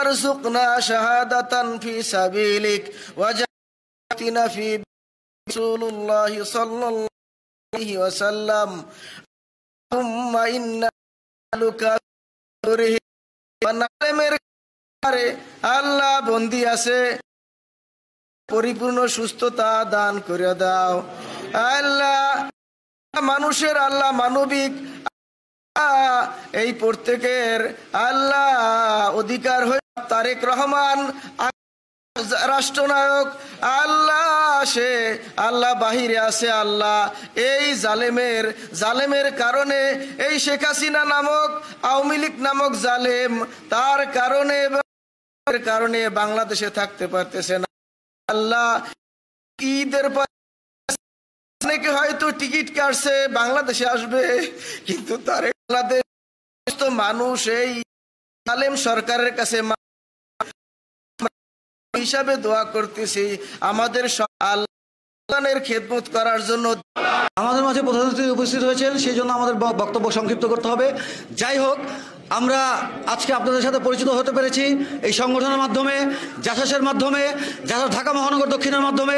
وارزقنا شهادة في سبيلك وجعلنا في رسول الله صلى الله عليه وسلم اللهم إنا نسألك আল্লাহ বন্দী আছে পরিপূর্ণ সুস্থতা দান করে দাও আল্লাহ মানুষের আল্লাহ মানবিক এই প্রত্যেকের আল্লাহ অধিকার হয়ে তারেক রহমান রাষ্ট্রনায়ক আল্লাহ সে আল্লাহ বাহিরে আছে আল্লাহ এই জালেমের কারণে এই শেখ হাসিনা নামক আওয়ামী লীগ নামক জালেম তার কারণে বাংলাদেশে থাকতে পারতেছে না আল্লাহ ঈদের পর অনেকে হয়তো টিকিট কাটছে বাংলাদেশে আসবে কিন্তু তার বাংলাদেশ মানুষ এই জালেম সরকারের কাছে হিসাবে দোয়া করতেছি আমাদের আল্লাহর খেদমত করার জন্য। আমাদের মাঝে প্রধান অতিথি উপস্থিত হয়েছেন, সেই জন্য আমাদের বক্তব্য সংক্ষিপ্ত করতে হবে। যাই হোক, আমরা আজকে আপনাদের সাথে পরিচিত হতে পেরেছি এই সংগঠনের মাধ্যমে, জাসাসের মাধ্যমে, জাসাস ঢাকা মহানগর দক্ষিণের মাধ্যমে।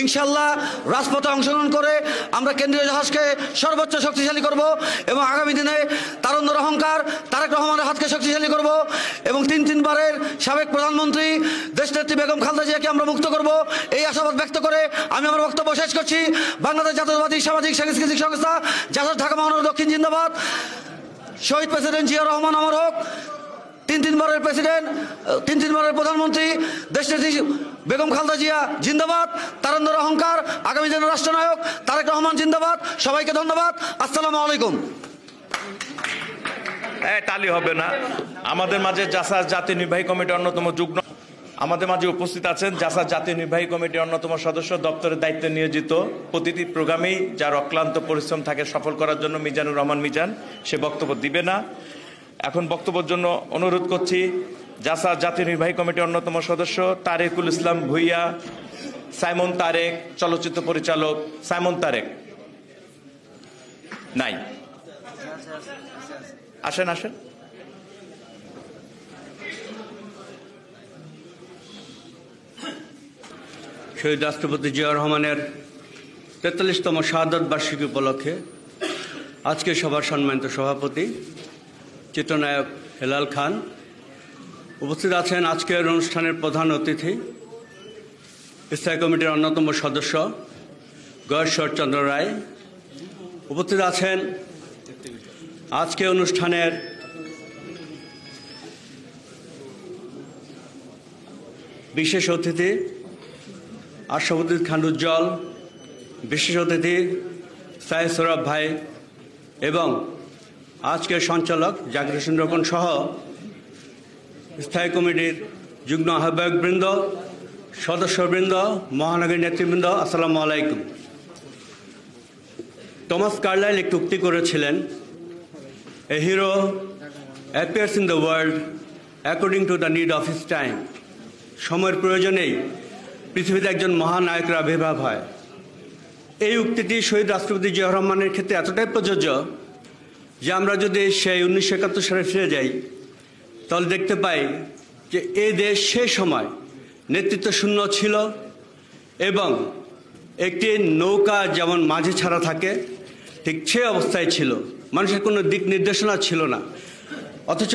ইনশাল্লাহ রাজপথে অংশগ্রহণ করে আমরা কেন্দ্রীয় জাহাজকে সর্বোচ্চ শক্তিশালী করব এবং আগামী দিনে তারুণ্যের অহংকার তারেক রহমানের হাতকে শক্তিশালী করব এবং তিনবারের সাবেক প্রধানমন্ত্রী দেশনেত্রী বেগম খালেদা জিয়াকে আমরা মুক্ত করব, এই আশাবাদ ব্যক্ত করে আমি আমার বক্তব্য শেষ করছি। বাংলাদেশ জাতীয়তাবাদী সামাজিক সাংস্কৃতিক সংস্থা জাসাস ঢাকা মহানগর দক্ষিণ জিন্দাবাদ। শহীদ প্রেসিডেন্ট জিয়া রহমান অমর হোক। তিনবারের প্রেসিডেন্ট, তিনবারের প্রধানমন্ত্রী দেশনেত্রী বেগম খালেদা জিয়া জিন্দাবাদ। তারুণ্যের অহংকার আগামী দিনের রাষ্ট্রনায়ক তারেক রহমান জিন্দাবাদ। সবাইকে ধন্যবাদ। আসসালামু আলাইকুম। তালি হবে না। আমাদের মাঝে জাসাস জাতীয় নির্বাহী কমিটির অন্যতম যুগ্ম আমাদের মাঝে উপস্থিত আছেন জাসাস জাতীয় নির্বাহী কমিটির অন্যতম সদস্য, দপ্তরের দায়িত্বে নিয়োজিত, প্রতিটি প্রোগ্রামেই যার অক্লান্ত পরিশ্রম থাকে সফল করার জন্য মিজানুর রহমান মিজান। সে বক্তব্য দিবে না। এখন বক্তব্যের জন্য অনুরোধ করছি জাসাস জাতীয় নির্বাহী কমিটির অন্যতম সদস্য তারেকুল ইসলাম ভুইয়া, সাইমন তারেক, চলচ্চিত্র পরিচালক সাইমন তারেক। নাই, আসেন। শহীদ রাষ্ট্রপতি জিয়া রহমানের ৪৩তম শাহাদত বার্ষিকী উপলক্ষে আজকে সভার সম্মানিত সভাপতি চিত্রনায়ক হেলাল খান, উপস্থিত আছেন আজকের অনুষ্ঠানের প্রধান অতিথি স্থায়ী কমিটির অন্যতম সদস্য গয়েশ্বরচন্দ্র রায়, উপস্থিত আছেন আজকে অনুষ্ঠানের বিশেষ অতিথি আশরাফুদ্দিন খান উজ্জ্বল, বিশেষ অতিথি সাইদ সৌরভ ভাই এবং আজকের সঞ্চালক জাকির হোসেন রকন সহ স্থায়ী কমিটির যুগ্ম আহ্বায়কবৃন্দ, সদস্যবৃন্দ, মহানগরী নেতৃবৃন্দ, আসসালামু আলাইকুম। টমাস কার্লাইল একটি উক্তি করেছিলেন, এ hero appears in the world according to the need of his time. সময়ের প্রয়োজনেই পৃথিবীতে একজন মহানায়কের আবির্ভাব হয়। এই উক্তিটি শহীদ রাষ্ট্রপতি জিয়া রহমানের ক্ষেত্রে এতটাই প্রযোজ্য যে আমরা যদি সেই 1971 সালে ফিরে যাই তাহলে দেখতে পাই যে এই দেশ সেই সময় নেতৃত্ব শূন্য ছিল এবং একটি নৌকা যেমন মাঝে ছাড়া থাকে ঠিক সে অবস্থায় ছিল, মানুষের কোনো দিক নির্দেশনা ছিল না, অথচ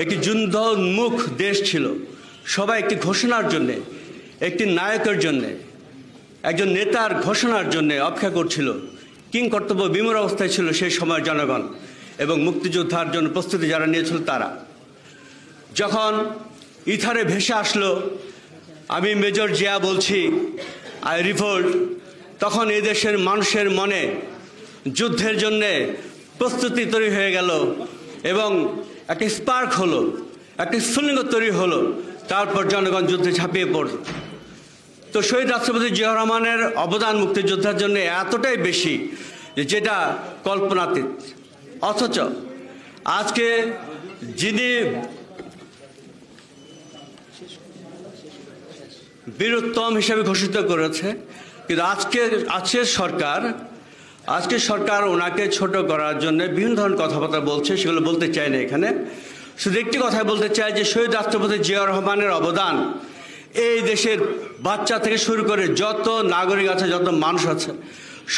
একটি যুদ্ধোন্মুখ দেশ ছিল। সবাই একটি ঘোষণার জন্যে, একটি নায়কের জন্যে, একজন নেতার ঘোষণার জন্যে অপেক্ষা করছিল। কিং কর্তব্য বিমূঢ় অবস্থায় ছিল সেই সময়ের জনগণ এবং মুক্তিযোদ্ধার জন্য প্রস্তুতি যারা নিয়েছিল তারা। যখন ইথারে ভেসে আসলো আমি মেজর জিয়া বলছি, আই রিভোল্ট, তখন এই দেশের মানুষের মনে যুদ্ধের জন্যে প্রস্তুতি তৈরি হয়ে গেল এবং একটি স্পার্ক হলো, একটি স্ফুলিঙ্গ তৈরি হলো। তারপর জনগণ যুদ্ধে ঝাঁপিয়ে পড়ল। তো শহীদ রাষ্ট্রপতি জিয়া রহমানের অবদান মুক্তিযোদ্ধার জন্য এতটাই বেশি যেটা কল্পনাতীত। অথচ আজকে যিনি বীরোত্তম হিসেবে ঘোষিত করেছে, কিন্তু আজকের সরকার ওনাকে ছোট করার জন্য বিভিন্ন ধরনের কথাবার্তা বলছে, সেগুলো বলতে চাই না এখানে। শুধু একটি কথাই বলতে চাই যে শহীদ রাষ্ট্রপতি জিয়াউর রহমানের অবদান এই দেশের বাচ্চা থেকে শুরু করে যত নাগরিক আছে, যত মানুষ আছে,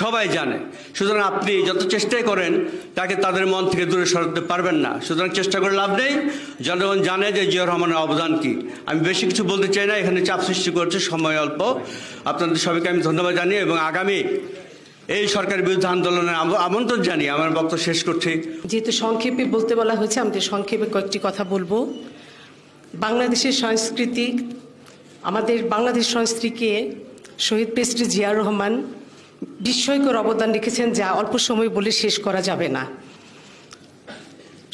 সবাই জানে। সুতরাং আপনি যত চেষ্টাই করেন তাকে তাদের মন থেকে দূরে সরাতে পারবেন না। সুতরাং চেষ্টা করে লাভ নেই। জনগণ জানে যে জিয়াউর রহমানের অবদান কি। আমি বেশি কিছু বলতে চাই না, এখানে চাপ সৃষ্টি করছে, সময় অল্প। আপনাদের সবাইকে আমি ধন্যবাদ জানিয়ে এবং আগামী এই সরকারের বিরুদ্ধে আন্দোলনের আমন্ত্রণ জানিয়ে আমার বক্তব্য শেষ করছি। যেহেতু সংক্ষেপে বলতে বলা হয়েছে, আমি সংক্ষেপে কয়েকটি কথা বলবো। বাংলাদেশের সংস্কৃতি, আমাদের বাংলাদেশ সংস্কৃতিকে শহীদ প্রেসিডেন্ট জিয়াউর রহমান বিস্ময়কর অবদান রেখেছেন, যা অল্প সময় বলে শেষ করা যাবে না।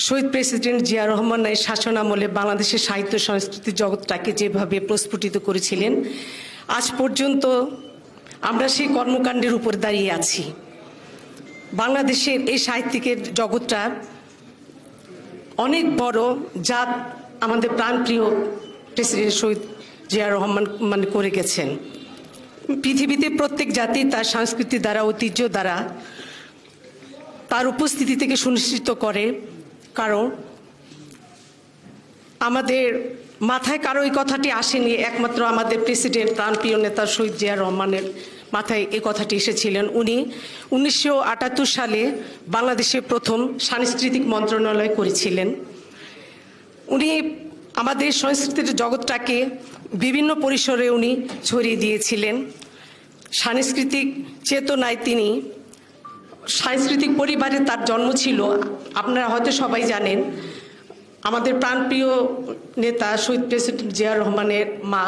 শহীদ প্রেসিডেন্ট জিয়াউর রহমানের শাসন আমলে বাংলাদেশের সাহিত্য সংস্কৃতি জগৎটাকে যেভাবে প্রস্ফুটিত করেছিলেন, আজ পর্যন্ত আমরা সেই কর্মকাণ্ডের উপর দাঁড়িয়ে আছি। বাংলাদেশের এই সাহিত্যিকের জগৎটা অনেক বড়, যা আমাদের প্রাণপ্রিয় প্রেসিডেন্ট শহীদ জিয়াউর রহমান করে গেছেন। পৃথিবীতে প্রত্যেক জাতি তার সংস্কৃতি দ্বারা, ঐতিহ্য দ্বারা তার উপস্থিতি থেকে সুনিশ্চিত করে। কারণ আমাদের মাথায় কারো এই কথাটি আসেনি, একমাত্র আমাদের প্রেসিডেন্ট প্রাণপ্রিয় নেতা শহীদ জিয়া রহমানের মাথায় এই কথাটি এসেছিলেন। উনি 1978 সালে বাংলাদেশের প্রথম সাংস্কৃতিক মন্ত্রণালয় করেছিলেন। উনি আমাদের সংস্কৃতির জগৎটাকে বিভিন্ন পরিসরে উনি ছড়িয়ে দিয়েছিলেন। সাংস্কৃতিক চেতনায় তিনি, সাংস্কৃতিক পরিবারে তার জন্ম ছিল। আপনারা হয়তো সবাই জানেন, আমাদের প্রাণপ্রিয় নেতা শহীদ প্রেসিডেন্ট জিয়াউর রহমানের মা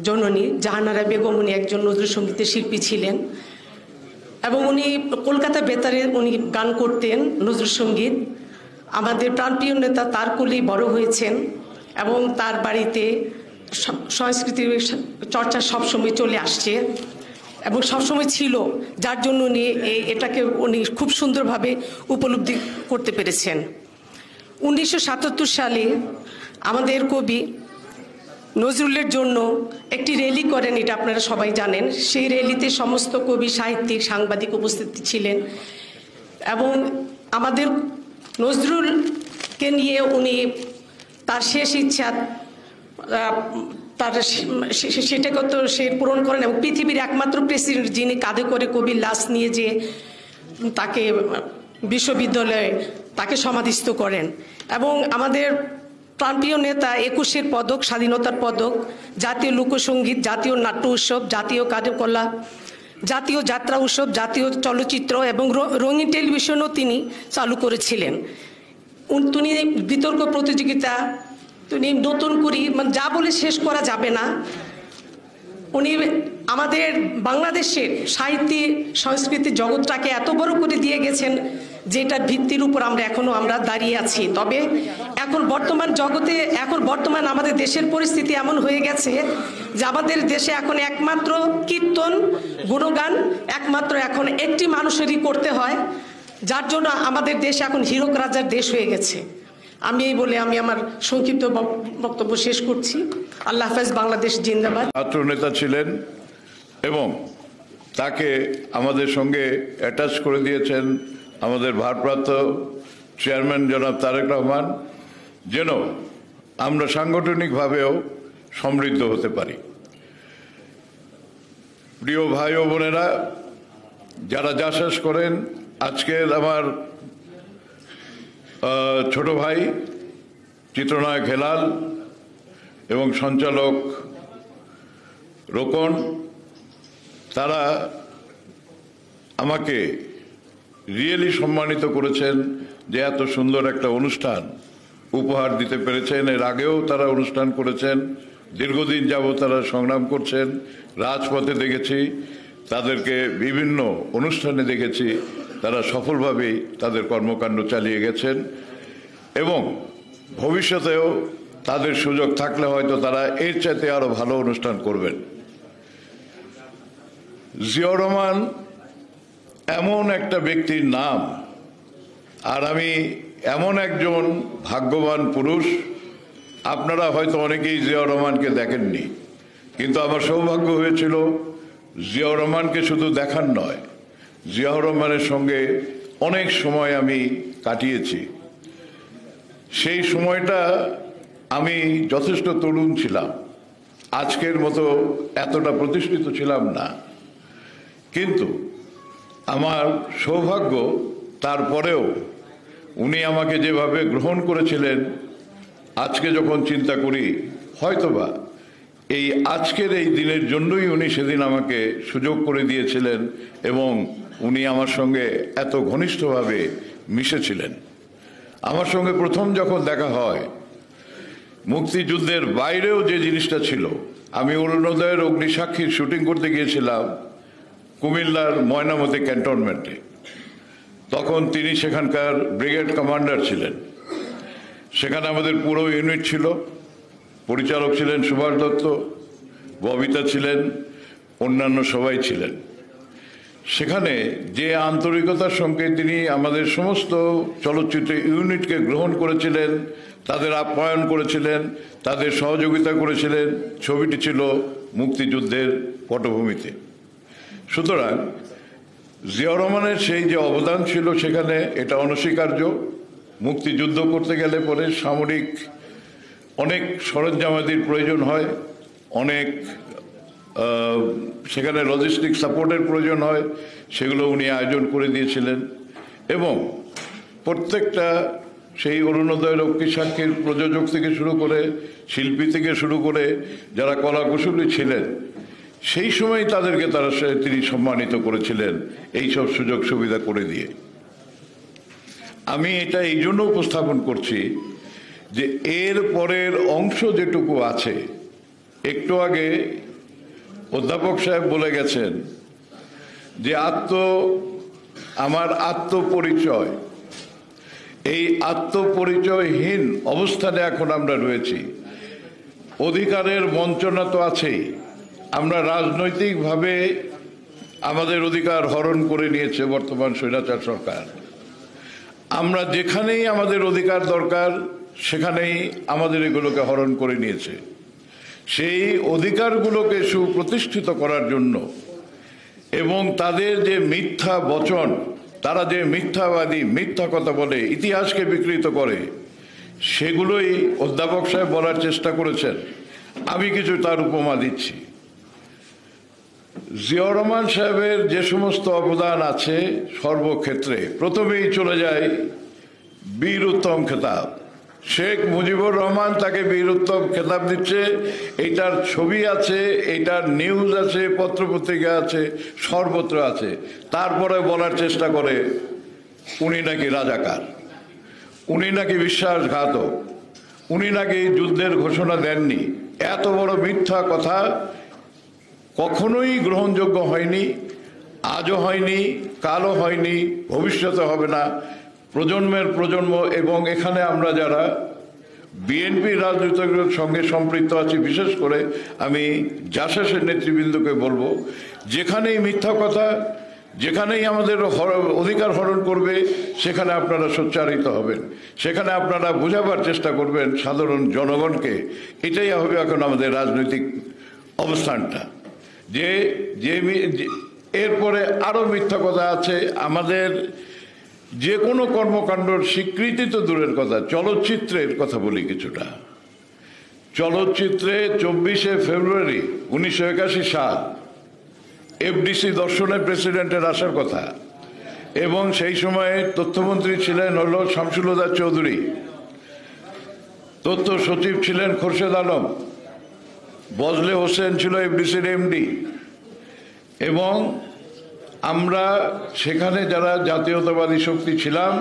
জননী জাহানারা বেগম, উনি একজন নজরুল সঙ্গীতের শিল্পী ছিলেন এবং উনি কলকাতা বেতারে উনি গান করতেন নজরুল সঙ্গীত। আমাদের প্রাণপ্রিয় নেতা তার কোলেই বড় হয়েছেন এবং তার বাড়িতে সংস্কৃতির চর্চা সবসময় চলে আসছে এবং সবসময় ছিল, যার জন্য উনি এটাকে উনি খুব সুন্দরভাবে উপলব্ধি করতে পেরেছেন। 1977 সালে আমাদের কবি নজরুলের জন্য একটি র্যালি করেন, এটা আপনারা সবাই জানেন। সেই র্যালিতে সমস্ত কবি, সাহিত্যিক, সাংবাদিক উপস্থিত ছিলেন এবং আমাদের নজরুলকে নিয়ে উনি তার শেষ ইচ্ছা তার সেটাকে তো সে পূরণ করেন এবং পৃথিবীর একমাত্র প্রেসিডেন্ট যিনি কাঁধে করে কবির লাশ নিয়ে যে তাকে বিশ্ববিদ্যালয়ে তাকে সমাধিস্থ করেন। এবং আমাদের প্রাণপ্রিয় নেতা 21 পদক, স্বাধীনতার পদক, জাতীয় লোকসঙ্গীত, জাতীয় নাট্য উৎসব, জাতীয় কার্যকলা, জাতীয় যাত্রা উৎসব, জাতীয় চলচ্চিত্র এবং রঙিন টেলিভিশনও তিনি চালু করেছিলেন। তিনি বিতর্ক প্রতিযোগিতা, তিনি নতুন করি, মানে যা বলে শেষ করা যাবে না। উনি আমাদের বাংলাদেশের সাহিত্য সংস্কৃতি জগৎটাকে এত বড় করে দিয়ে গেছেন, যেটার ভিত্তির উপর আমরা দাঁড়িয়ে আছি। তবে এখন বর্তমান আমাদের দেশের পরিস্থিতি এমন হয়ে গেছে যে আমাদের দেশে এখন একমাত্র কীর্তন, গুণগান একমাত্র এখন একটি মানুষেরই করতে হয়, যার জন্য আমাদের দেশ এখন হীরক রাজার দেশ হয়ে গেছে। আমি এই বলে আমি আমার সংক্ষিপ্ত বক্তব্য শেষ করছি। আল্লাহ হাফেজ, বাংলাদেশ জিন্দাবাদ। ছাত্র নেতা ছিলেন এবং তাকে আমাদের সঙ্গে অ্যাটাচ করে দিয়েছেন আমাদের ভারপ্রাপ্ত চেয়ারম্যান জনাব তারেক রহমান, যেন আমরা সাংগঠনিকভাবেও সমৃদ্ধ হতে পারি। প্রিয় ভাই ও বোনেরা, যারা জাসাস করেন, আজকের আমার ছোট ভাই চিত্রনায়ক হেলাল এবং সঞ্চালক রোকন, তারা আমাকে রিয়েলি সম্মানিত করেছেন যে এত সুন্দর একটা অনুষ্ঠান উপহার দিতে পেরেছেন। এর আগেও তারা অনুষ্ঠান করেছেন, দীর্ঘদিন যাবৎ তারা সংগ্রাম করছেন। রাজপথে দেখেছি তাদেরকে, বিভিন্ন অনুষ্ঠানে দেখেছি, তারা সফলভাবেই তাদের কর্মকাণ্ড চালিয়ে গেছেন এবং ভবিষ্যতেও তাদের সুযোগ থাকলে হয়তো তারা এর চাইতে আরো ভালো অনুষ্ঠান করবেন। জিয়াউর রহমান এমন একটা ব্যক্তির নাম, আর আমি এমন একজন ভাগ্যবান পুরুষ। আপনারা হয়তো অনেকেই জিয়াউর রহমানকে দেখেননি, কিন্তু আমার সৌভাগ্য হয়েছিল জিয়াউর রহমানকে শুধু দেখার নয়, জিয়াউর রহমানের সঙ্গে অনেক সময় আমি কাটিয়েছি। সেই সময়টা আমি যথেষ্ট তরুণ ছিলাম, আজকের মতো এতটা প্রতিষ্ঠিত ছিলাম না, কিন্তু আমার সৌভাগ্য তারপরেও উনি আমাকে যেভাবে গ্রহণ করেছিলেন, আজকে যখন চিন্তা করি হয়তোবা এই আজকের এই দিনের জন্যই উনি সেদিন আমাকে সুযোগ করে দিয়েছিলেন এবং উনি আমার সঙ্গে এত ঘনিষ্ঠভাবে মিশেছিলেন। আমার সঙ্গে প্রথম যখন দেখা হয়, মুক্তিযুদ্ধের বাইরেও যে জিনিসটা ছিল, আমি অরুণোদয়ের অগ্নিসাক্ষীর শুটিং করতে গিয়েছিলাম কুমিল্লার ময়নামতি ক্যান্টনমেন্টে। তখন তিনি সেখানকার ব্রিগেড কমান্ডার ছিলেন। সেখানে আমাদের পুরো ইউনিট ছিল, পরিচালক ছিলেন সুভাষ দত্ত, ববিতা ছিলেন, অন্যান্য সবাই ছিলেন। সেখানে যে আন্তরিকতার সঙ্গে তিনি আমাদের সমস্ত চলচ্চিত্র ইউনিটকে গ্রহণ করেছিলেন, তাদের আপ্যায়ন করেছিলেন, তাদের সহযোগিতা করেছিলেন, ছবিটি ছিল মুক্তিযুদ্ধের পটভূমিতে। সুতরাং জিয়াউর রহমানের সেই যে অবদান ছিল সেখানে, এটা অনস্বীকার্য। মুক্তিযুদ্ধ করতে গেলে পরে সামরিক অনেক সরঞ্জামাদির প্রয়োজন হয়, অনেক সেখানে লজিস্টিক সাপোর্টের প্রয়োজন হয়, সেগুলো উনি আয়োজন করে দিয়েছিলেন। এবং প্রত্যেকটা সেই অরুণোদয়ের অগ্নিসাক্ষীর প্রযোজক থেকে শুরু করে, শিল্পী থেকে শুরু করে যারা কলাকুশলী ছিলেন, সেই সময় তাদেরকে তিনি সম্মানিত করেছিলেন এইসব সুযোগ সুবিধা করে দিয়ে। আমি এটা এই জন্য উপস্থাপন করছি যে এর পরের অংশ যেটুকু আছে, একটু আগে অধ্যাপক সাহেব বলে গেছেন যে আমার আত্মপরিচয়, এই আত্মপরিচয়হীন অবস্থানে এখন আমরা রয়েছি। অধিকারের বঞ্চনা তো আছেই, আমরা রাজনৈতিকভাবে আমাদের অধিকার হরণ করে নিয়েছে বর্তমান স্বৈরাচার সরকার। আমরা যেখানেই আমাদের অধিকার দরকার সেখানেই আমাদের এগুলোকে হরণ করে নিয়েছে। সেই অধিকারগুলোকে সুপ্রতিষ্ঠিত করার জন্য এবং তাদের যে মিথ্যা বচন, তারা যে মিথ্যাবাদী, মিথ্যা কথা বলে, ইতিহাসকে বিকৃত করে, সেগুলোই অধ্যাপক সাহেব বলার চেষ্টা করেছেন। আমি কিছু তার উপমা দিচ্ছি। জিয়াউর রহমান সাহেবের যে সমস্ত অবদান আছে সর্বক্ষেত্রে, প্রথমেই চলে যায় বীর উত্তম খেতাব। শেখ মুজিবুর রহমান তাকে বীর উত্তম খেতাব দিচ্ছে, এইটার ছবি আছে, এইটার নিউজ আছে, পত্রপত্রিকা আছে, সর্বত্র আছে। তারপরে বলার চেষ্টা করে উনি নাকি রাজাকার, উনি নাকি বিশ্বাসঘাতক, উনি নাকি যুদ্ধের ঘোষণা দেননি। এত বড় মিথ্যা কথা কখনোই গ্রহণযোগ্য হয়নি, আজও হয়নি, কালও হয়নি, ভবিষ্যতে হবে না। প্রজন্মের প্রজন্ম এবং এখানে আমরা যারা বিএনপি রাজনীতির সঙ্গে সম্পৃক্ত আছি, বিশেষ করে আমি জাসাসের নেতৃবৃন্দকে বলবো, যেখানেই মিথ্যা কথা, যেখানেই আমাদের অধিকার হরণ করবে, সেখানে আপনারা সোচ্চারিত হবেন, সেখানে আপনারা বোঝাবার চেষ্টা করবেন সাধারণ জনগণকে। এটাই হবে এখন আমাদের রাজনৈতিক অবস্থানটা। যে এরপরে আরো মিথ্যা কথা আছে। আমাদের যে কোনো কর্মকাণ্ডর স্বীকৃতি তো দূরের কথা, চলচ্চিত্রের কথা বলি কিছুটা। চলচ্চিত্রে 24শে ফেব্রুয়ারি 1981 সাল এফডিসি দর্শনে প্রেসিডেন্টের আসার কথা, এবং সেই সময়ে তথ্যমন্ত্রী ছিলেন শামসুল হুদা চৌধুরী, তথ্য সচিব ছিলেন খোরশেদ আলম, বজলে হোসেন ছিল এফডিসির এমডি, এবং আমরা সেখানে যারা জাতীয়তাবাদী শক্তি ছিলাম,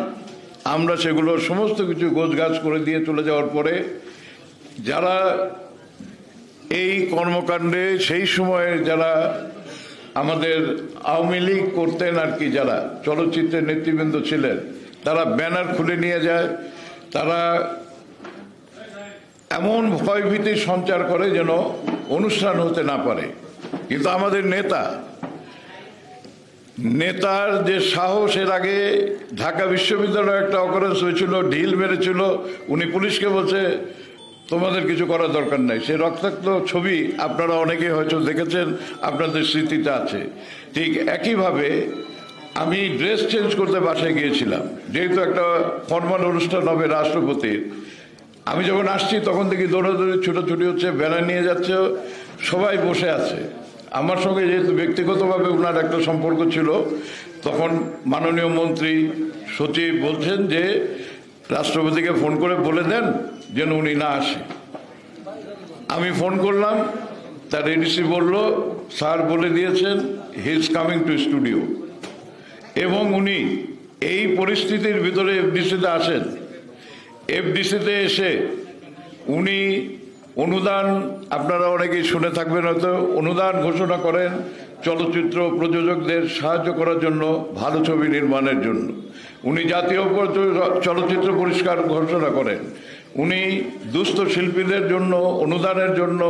আমরা সেগুলো সমস্ত কিছু গোছগাছ করে দিয়ে চলে যাওয়ার পরে যারা এই কর্মকাণ্ডে সেই সময়ে যারা আমাদের আওয়ামী লীগ করতেন আর কি, যারা চলচ্চিত্রের নেতৃবৃন্দ ছিলেন, তারা ব্যানার খুলে নিয়ে যায়, তারা এমন ভয়ভীতি সঞ্চার করে যেন অনুষ্ঠান হতে না পারে। কিন্তু আমাদের নেতার যে সাহস, এর আগে ঢাকা বিশ্ববিদ্যালয়ে একটা অকারেন্স হয়েছিল, ঢিল মেরেছিল, উনি পুলিশকে বলছে তোমাদের কিছু করার দরকার নাই। সে রক্তাক্ত ছবি আপনারা অনেকে হয়তো দেখেছেন, আপনাদের স্মৃতিতে আছে। ঠিক একইভাবে আমি ড্রেস চেঞ্জ করতে বাসায় গিয়েছিলাম, যেহেতু একটা ফরমাল অনুষ্ঠান হবে রাষ্ট্রপতির। আমি যখন আসছি তখন দেখি দৌড়াদৌড়ি ছুটোছুটি হচ্ছে, ব্যানার নিয়ে যাচ্ছে, সবাই বসে আছে। আমার সঙ্গে যেহেতু ব্যক্তিগতভাবে ওনার একটা সম্পর্ক ছিল, তখন মাননীয় মন্ত্রী সচিব বলছেন যে রাষ্ট্রপতিকে ফোন করে বলে দেন যেন উনি না আসে। আমি ফোন করলাম, তার এডিসি বলল স্যার বলে দিয়েছেন he is coming to studio. এবং উনি এই পরিস্থিতির ভিতরে এফডিসিতে আসেন। এফডিসিতে এসে উনি অনুদান, আপনারা অনেকেই শুনে থাকবেন হয়তো, অনুদান ঘোষণা করেন চলচ্চিত্র প্রযোজকদের সাহায্য করার জন্য, ভালো ছবি নির্মাণের জন্য। উনি জাতীয় চলচ্চিত্র পুরস্কার ঘোষণা করেন। উনি দুস্থ শিল্পীদের জন্য অনুদানের জন্য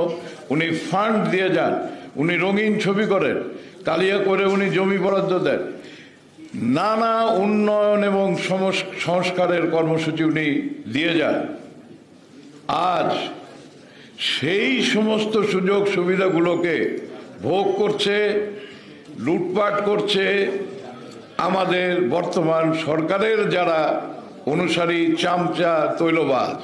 উনি ফান্ড দিয়ে যান। উনি রঙিন ছবি করেন, কালিয়া করে উনি জমি বরাদ্দ দেন। নানা উন্নয়ন এবং সংস্কারের কর্মসূচি উনি দিয়ে যান। আজ সেই সমস্ত সুযোগ সুবিধাগুলোকে ভোগ করছে, লুটপাট করছে আমাদের বর্তমান সরকারের যারা অনুসারী চামচা তৈলবাজ।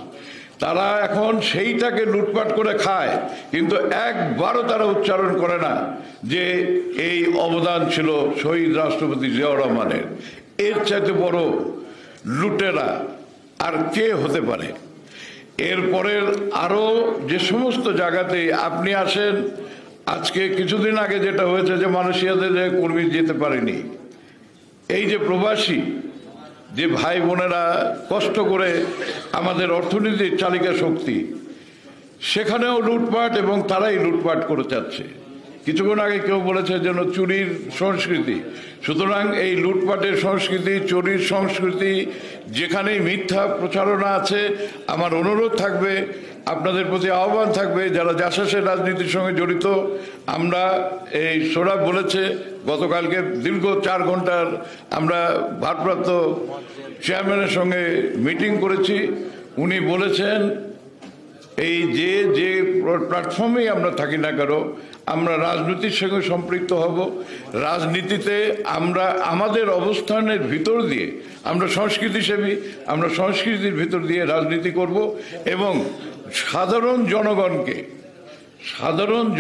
তারা এখন সেইটাকে লুটপাট করে খায়, কিন্তু একবারও তারা উচ্চারণ করে না যে এই অবদান ছিল শহীদ রাষ্ট্রপতি জিয়াউর রহমানের। এর চাইতে বড় লুটেরা আর কে হতে পারে? এরপরের আরো যে সমস্ত জায়গাতে আপনি আসেন, আজকে কিছুদিন আগে যেটা হয়েছে যে মালয়েশিয়াতে যে কর্মী যেতে পারেনি, এই যে প্রবাসী যে ভাই বোনেরা কষ্ট করে আমাদের অর্থনীতির চালিকা শক্তি, সেখানেও লুটপাট, এবং তারাই লুটপাট করে যাচ্ছে। কিছুক্ষণ আগে কেউ বলেছে যেন চুরির সংস্কৃতি। সুতরাং এই লুটপাটের সংস্কৃতি, চুরির সংস্কৃতি, যেখানেই মিথ্যা প্রচারণা আছে, আমার অনুরোধ থাকবে, আপনাদের প্রতি আহ্বান থাকবে, যারা জাসাসের রাজনীতির সঙ্গে জড়িত। আমরা এই সোহরাব বলেছে গতকালকে দীর্ঘ 4 ঘন্টার আমরা ভারপ্রাপ্ত চেয়ারম্যানের সঙ্গে মিটিং করেছি। উনি বলেছেন এই যে প্ল্যাটফর্মেই আমরা থাকি না কেন, আমরা রাজনীতির সঙ্গে সম্পৃক্ত হব। রাজনীতিতে আমরা আমাদের অবস্থানের ভিতর দিয়ে, আমরা সংস্কৃতিসেবী, আমরা সংস্কৃতির ভিতর দিয়ে রাজনীতি করব। এবং সাধারণ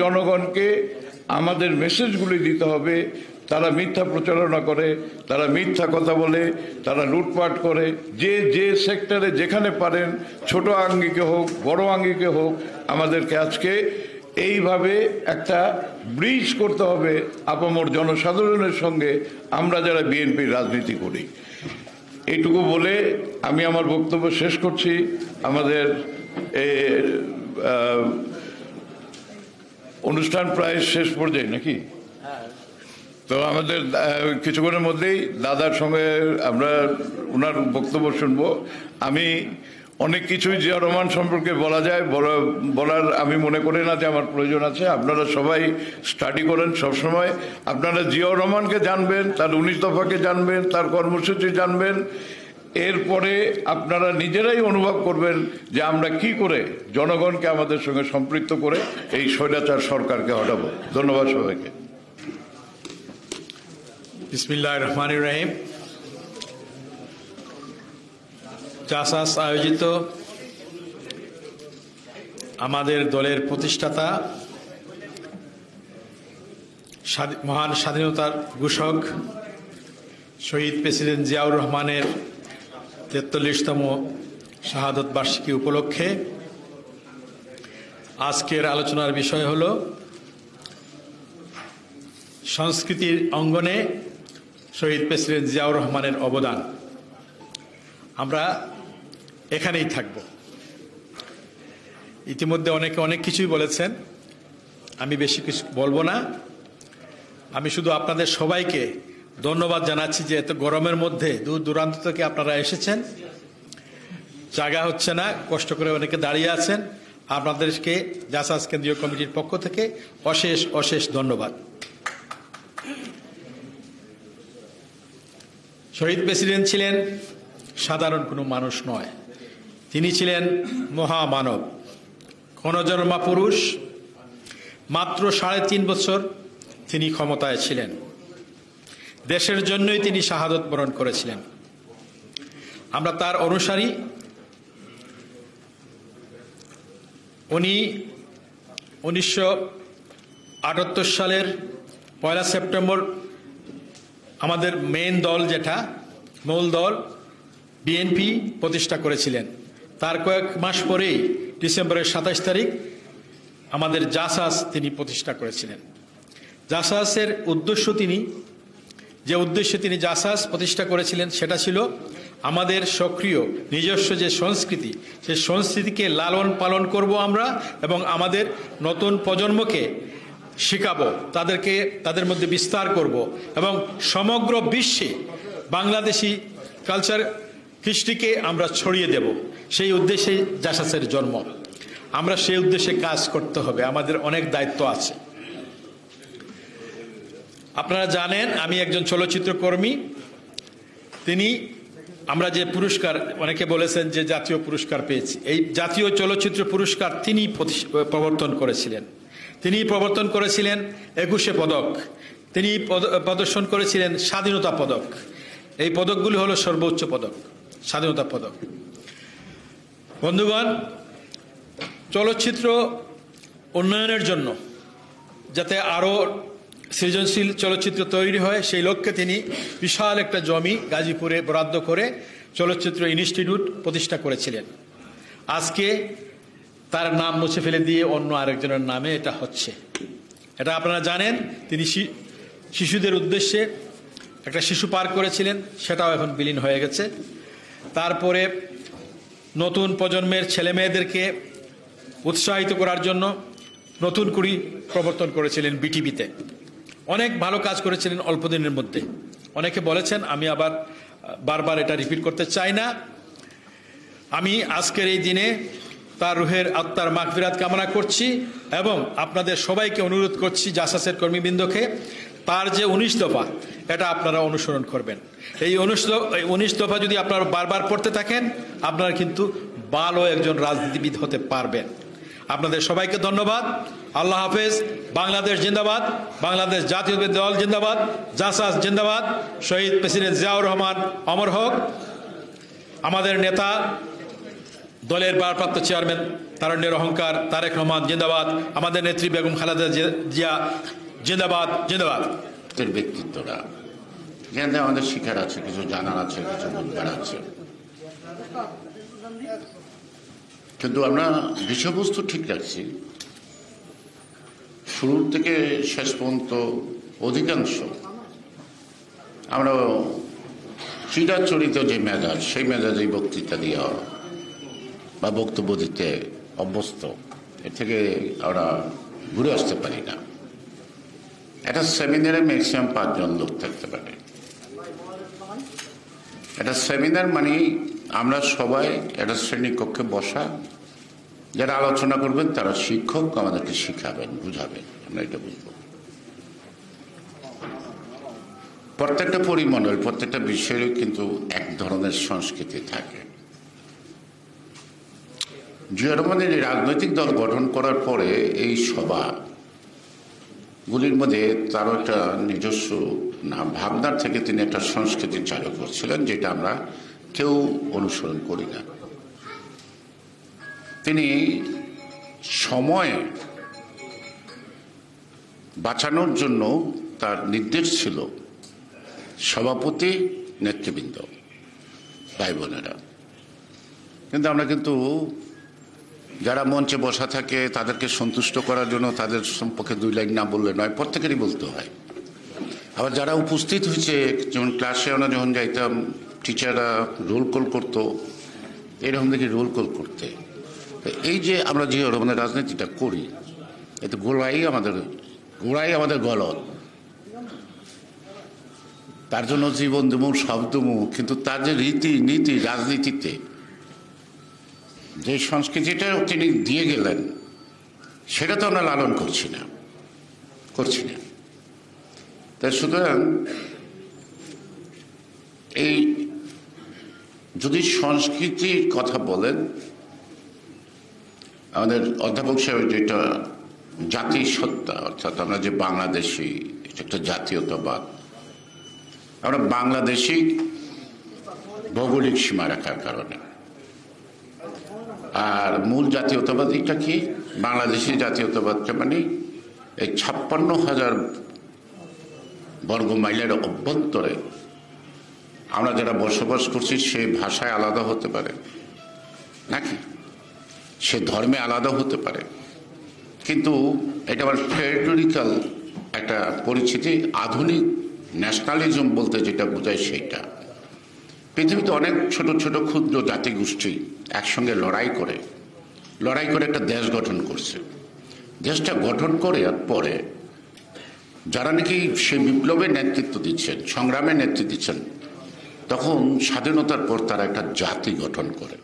জনগণকে আমাদের মেসেজগুলি দিতে হবে। তারা মিথ্যা প্রচারণা করে, তারা মিথ্যা কথা বলে, তারা লুটপাট করে। যে সেক্টরে যেখানে পারেন, ছোট আঙ্গিকে হোক বড় আঙ্গিকে হোক, আমাদেরকে আজকে এইভাবে একটা ব্রিজ করতে হবে আপামর জনসাধারণের সঙ্গে, আমরা যারা বিএনপির রাজনীতি করি। এইটুকু বলে আমি আমার বক্তব্য শেষ করছি। আমাদের অনুষ্ঠান প্রায় শেষ পর্যায়ে নাকি? তো আমাদের কিছুক্ষণের মধ্যেই দাদার সঙ্গে আমরা ওনার বক্তব্য শুনবো। আমি অনেক কিছুই জিয়া রহমান সম্পর্কে বলা যায়, বলার আমি মনে করি না যে আমার প্রয়োজন আছে। আপনারা সবাই স্টাডি করেন সবসময়। আপনারা জিয়াউর রহমানকে জানবেন, তার 19 দফাকে জানবেন, তার কর্মসূচি জানবেন। এরপরে আপনারা নিজেরাই অনুভব করবেন যে আমরা কি করে জনগণকে আমাদের সঙ্গে সম্পৃক্ত করে এই স্বৈরাচার সরকারকে হটাবো। ধন্যবাদ সবাইকে। বিসমিল্লাহির রহমানির রহিম। জাসাস আয়োজিত আমাদের দলের প্রতিষ্ঠাতা, মহান স্বাধীনতার ঘোষক শহীদ প্রেসিডেন্ট জিয়াউর রহমানের 43তম শাহাদত বার্ষিকী উপলক্ষে আজকের আলোচনার বিষয় হল সংস্কৃতির অঙ্গনে শহীদ প্রেসিডেন্ট জিয়াউর রহমানের অবদান। আমরা এখানেই থাকব। ইতিমধ্যে অনেকে অনেক কিছুই বলেছেন, আমি বেশি কিছু বলবো না। আমি শুধু আপনাদের সবাইকে ধন্যবাদ জানাচ্ছি যে এত গরমের মধ্যে দূর দূরান্ত থেকে আপনারা এসেছেন। জায়গা হচ্ছে না, কষ্ট করে অনেকে দাঁড়িয়ে আছেন। আপনাদেরকে জাসাস কেন্দ্রীয় কমিটির পক্ষ থেকে অশেষ অশেষ ধন্যবাদ। শহীদ প্রেসিডেন্ট ছিলেন সাধারণ কোনো মানুষ নয়, তিনি ছিলেন মহামানব, ক্ষণজন্মা পুরুষ। মাত্র 3.5 বছর তিনি ক্ষমতায় ছিলেন। দেশের জন্যই তিনি শাহাদত বরণ করেছিলেন। আমরা তার অনুসারী। উনি 1978 সালের 1 সেপ্টেম্বর আমাদের মেইন দল, যেটা মূল দল বিএনপি প্রতিষ্ঠা করেছিলেন। তার কয়েক মাস পরেই ডিসেম্বরের 27 তারিখ আমাদের জাসাস তিনি প্রতিষ্ঠা করেছিলেন। জাসাসের উদ্দেশ্য, যে উদ্দেশ্যে তিনি জাসাস প্রতিষ্ঠা করেছিলেন সেটা ছিল আমাদের সক্রিয় নিজস্ব যে সংস্কৃতি, সেই সংস্কৃতিকে লালন পালন করব আমরা এবং আমাদের নতুন প্রজন্মকে শেখাবো, তাদের মধ্যে বিস্তার করব এবং সমগ্র বিশ্বে বাংলাদেশি কালচার কৃষ্টিকে আমরা ছড়িয়ে দেব। সেই উদ্দেশ্যে জাসাসের জন্ম। আমরা সেই উদ্দেশ্যে কাজ করতে হবে, আমাদের অনেক দায়িত্ব আছে। আপনারা জানেন আমি একজন চলচ্চিত্র কর্মী। আমরা যে পুরস্কার, অনেকে বলেছেন যে জাতীয় পুরস্কার পেয়েছি, এই জাতীয় চলচ্চিত্র পুরস্কার তিনি প্রবর্তন করেছিলেন। তিনি প্রবর্তন করেছিলেন 21 পদক, তিনি প্রদর্শন করেছিলেন স্বাধীনতা পদক। এই পদকগুলি হলো সর্বোচ্চ পদক, স্বাধীনতা পদক। বন্ধুগণ, চলচ্চিত্র উন্নয়নের জন্য যাতে আরও সৃজনশীল চলচ্চিত্র তৈরি হয়, সেই লক্ষ্যে তিনি বিশাল একটা জমি গাজীপুরে বরাদ্দ করে চলচ্চিত্র ইনস্টিটিউট প্রতিষ্ঠা করেছিলেন। আজকে তার নাম মুছে ফেলে দিয়ে অন্য আরেকজনের নামে এটা হচ্ছে। এটা আপনারা জানেন। তিনি শিশুদের উদ্দেশ্যে একটা শিশু পার্ক করেছিলেন, সেটাও এখন বিলীন হয়ে গেছে। তারপরে নতুন প্রজন্মের ছেলে মেয়েদেরকে উৎসাহিত করার জন্য নতুন কুড়ি প্রবর্তন করেছিলেন বিটিভিতে। অনেক ভালো কাজ করেছিলেন অল্প দিনের মধ্যে। অনেকে বলেছেন, আমি আবার বারবার এটা রিপিট করতে চাই না। আমি আজকের এই দিনে তার রুহের আত্মার মাগফিরাত কামনা করছি এবং আপনাদের সবাইকে অনুরোধ করছি, জাসাসের কর্মীবৃন্দকে, তার যে 19 দফা এটা আপনারা অনুসরণ করবেন। এই 19 দফা যদি আপনারা বারবার পড়তে থাকেন, আপনারা কিন্তু ভালো একজন রাজনীতিবিদ হতে পারবেন। আপনাদের সবাইকে ধন্যবাদ। আল্লাহ হাফেজ। বাংলাদেশ জিন্দাবাদ, বাংলাদেশ জাতীয় দল জিন্দাবাদ, জাসাস জিন্দাবাদ। শহীদ প্রেসিডেন্ট জিয়াউর রহমান অমর হোক। আমাদের নেতা, দলের ভারপ্রাপ্ত চেয়ারম্যান তারুণ্যের অহংকার তারেক রহমান জিন্দাবাদ। আমাদের নেত্রী বেগম খালেদা জিয়া জিন্দাবাদ, জিন্দাবাদ। ব্যক্তিত্বরা এখান থেকে আমাদের শিক্ষার আছে, কিছু জানার আছে, কিছু বুঝবার আছে, কিন্তু আমরা বিষয়বস্তু ঠিক রাখছি। শুরুর থেকে শেষ পর্যন্ত অধিকাংশ আমরা চিরাচরিত যে মেজাজ, সেই মেজাজেই বক্তৃতা দেওয়া বা বক্তব্য দিতে অভ্যস্ত। এর থেকে আমরা ঘুরে আসতে পারি না। একটা সেমিনারে ম্যাক্সিমাম 5 জন লোক থাকতে পারে। একটা সেমিনার মানে আমরা সবাই একটা শ্রেণীকক্ষে বসা, যারা আলোচনা করবেন তারা শিক্ষক, আমাদেরকে শিখাবেন, বুঝাবেন, আমরা এটা বুঝবো। প্রত্যেকটা পরিমণ্ডল, প্রত্যেকটা বিষয়ের কিন্তু এক ধরনের সংস্কৃতি থাকে। জিয়া রহমানের এই রাজনৈতিক দল গঠন করার পরে এই সভাগুলির মধ্যে তারও একটা নিজস্ব ভাবনার থেকে তিনি একটা সংস্কৃতি চালু করছিলেন, যেটা আমরা কেউ অনুসরণ করি না। তিনি সময় বাঁচানোর জন্য তার নির্দেশ ছিল সভাপতি, নেতৃবৃন্দ, ভাই বোনেরা। কিন্তু আমরা যারা মঞ্চে বসা থাকে তাদেরকে সন্তুষ্ট করার জন্য তাদের সম্পর্কে 2 লাইন না বললে নয়, প্রত্যেকেরই বলতে হয়। আবার যারা উপস্থিত হয়েছে, যেমন ক্লাসে আমরা যখন যাইতাম, টিচাররা রোল কল করতো, এরকম দেখি রোল কল করতে। এই যে আমরা যে রকমের রাজনীতিটা করি, এতে গোড়াই আমাদের গলদ। তার জন্য জীবন দেবো, সব দেবো, কিন্তু তার যে নীতি রাজনীতিতে যে সংস্কৃতিটা তিনি দিয়ে গেলেন, সেটা তো আমরা লালন করছি না। তাই সুতরাং এই যদি সংস্কৃতির কথা বলেন, আমাদের অধ্যাপক সাহেব যেটা জাতিসত্তা, অর্থাৎ আমরা যে বাংলাদেশি, একটা জাতীয়তাবাদ, আমরা বাংলাদেশি ভৌগোলিক সীমারেখার কারণে। আর মূল জাতীয়তাবাদীটা কি? বাংলাদেশি জাতীয়তাবাদটা মানে এই 56,000 বর্গ মাইলের অভ্যন্তরে আমরা যারা বসবাস করছি সে ভাষায় আলাদা হতে পারে নাকি, সে ধর্মে আলাদা হতে পারে, কিন্তু এটা আবার টেরিটোরিক্যাল একটা পরিচিতি। আধুনিক ন্যাশনালিজম বলতে যেটা বোঝায় সেইটা। পৃথিবীতে অনেক ছোট ছোট ক্ষুদ্র জাতিগোষ্ঠী একসঙ্গে লড়াই করে একটা দেশ গঠন করছে। দেশটা গঠন করে আর পরে যারা নাকি সে বিপ্লবের নেতৃত্ব দিচ্ছেন, সংগ্রামের নেতৃত্ব দিচ্ছেন, তখন স্বাধীনতার পর তারা একটা জাতি গঠন করে।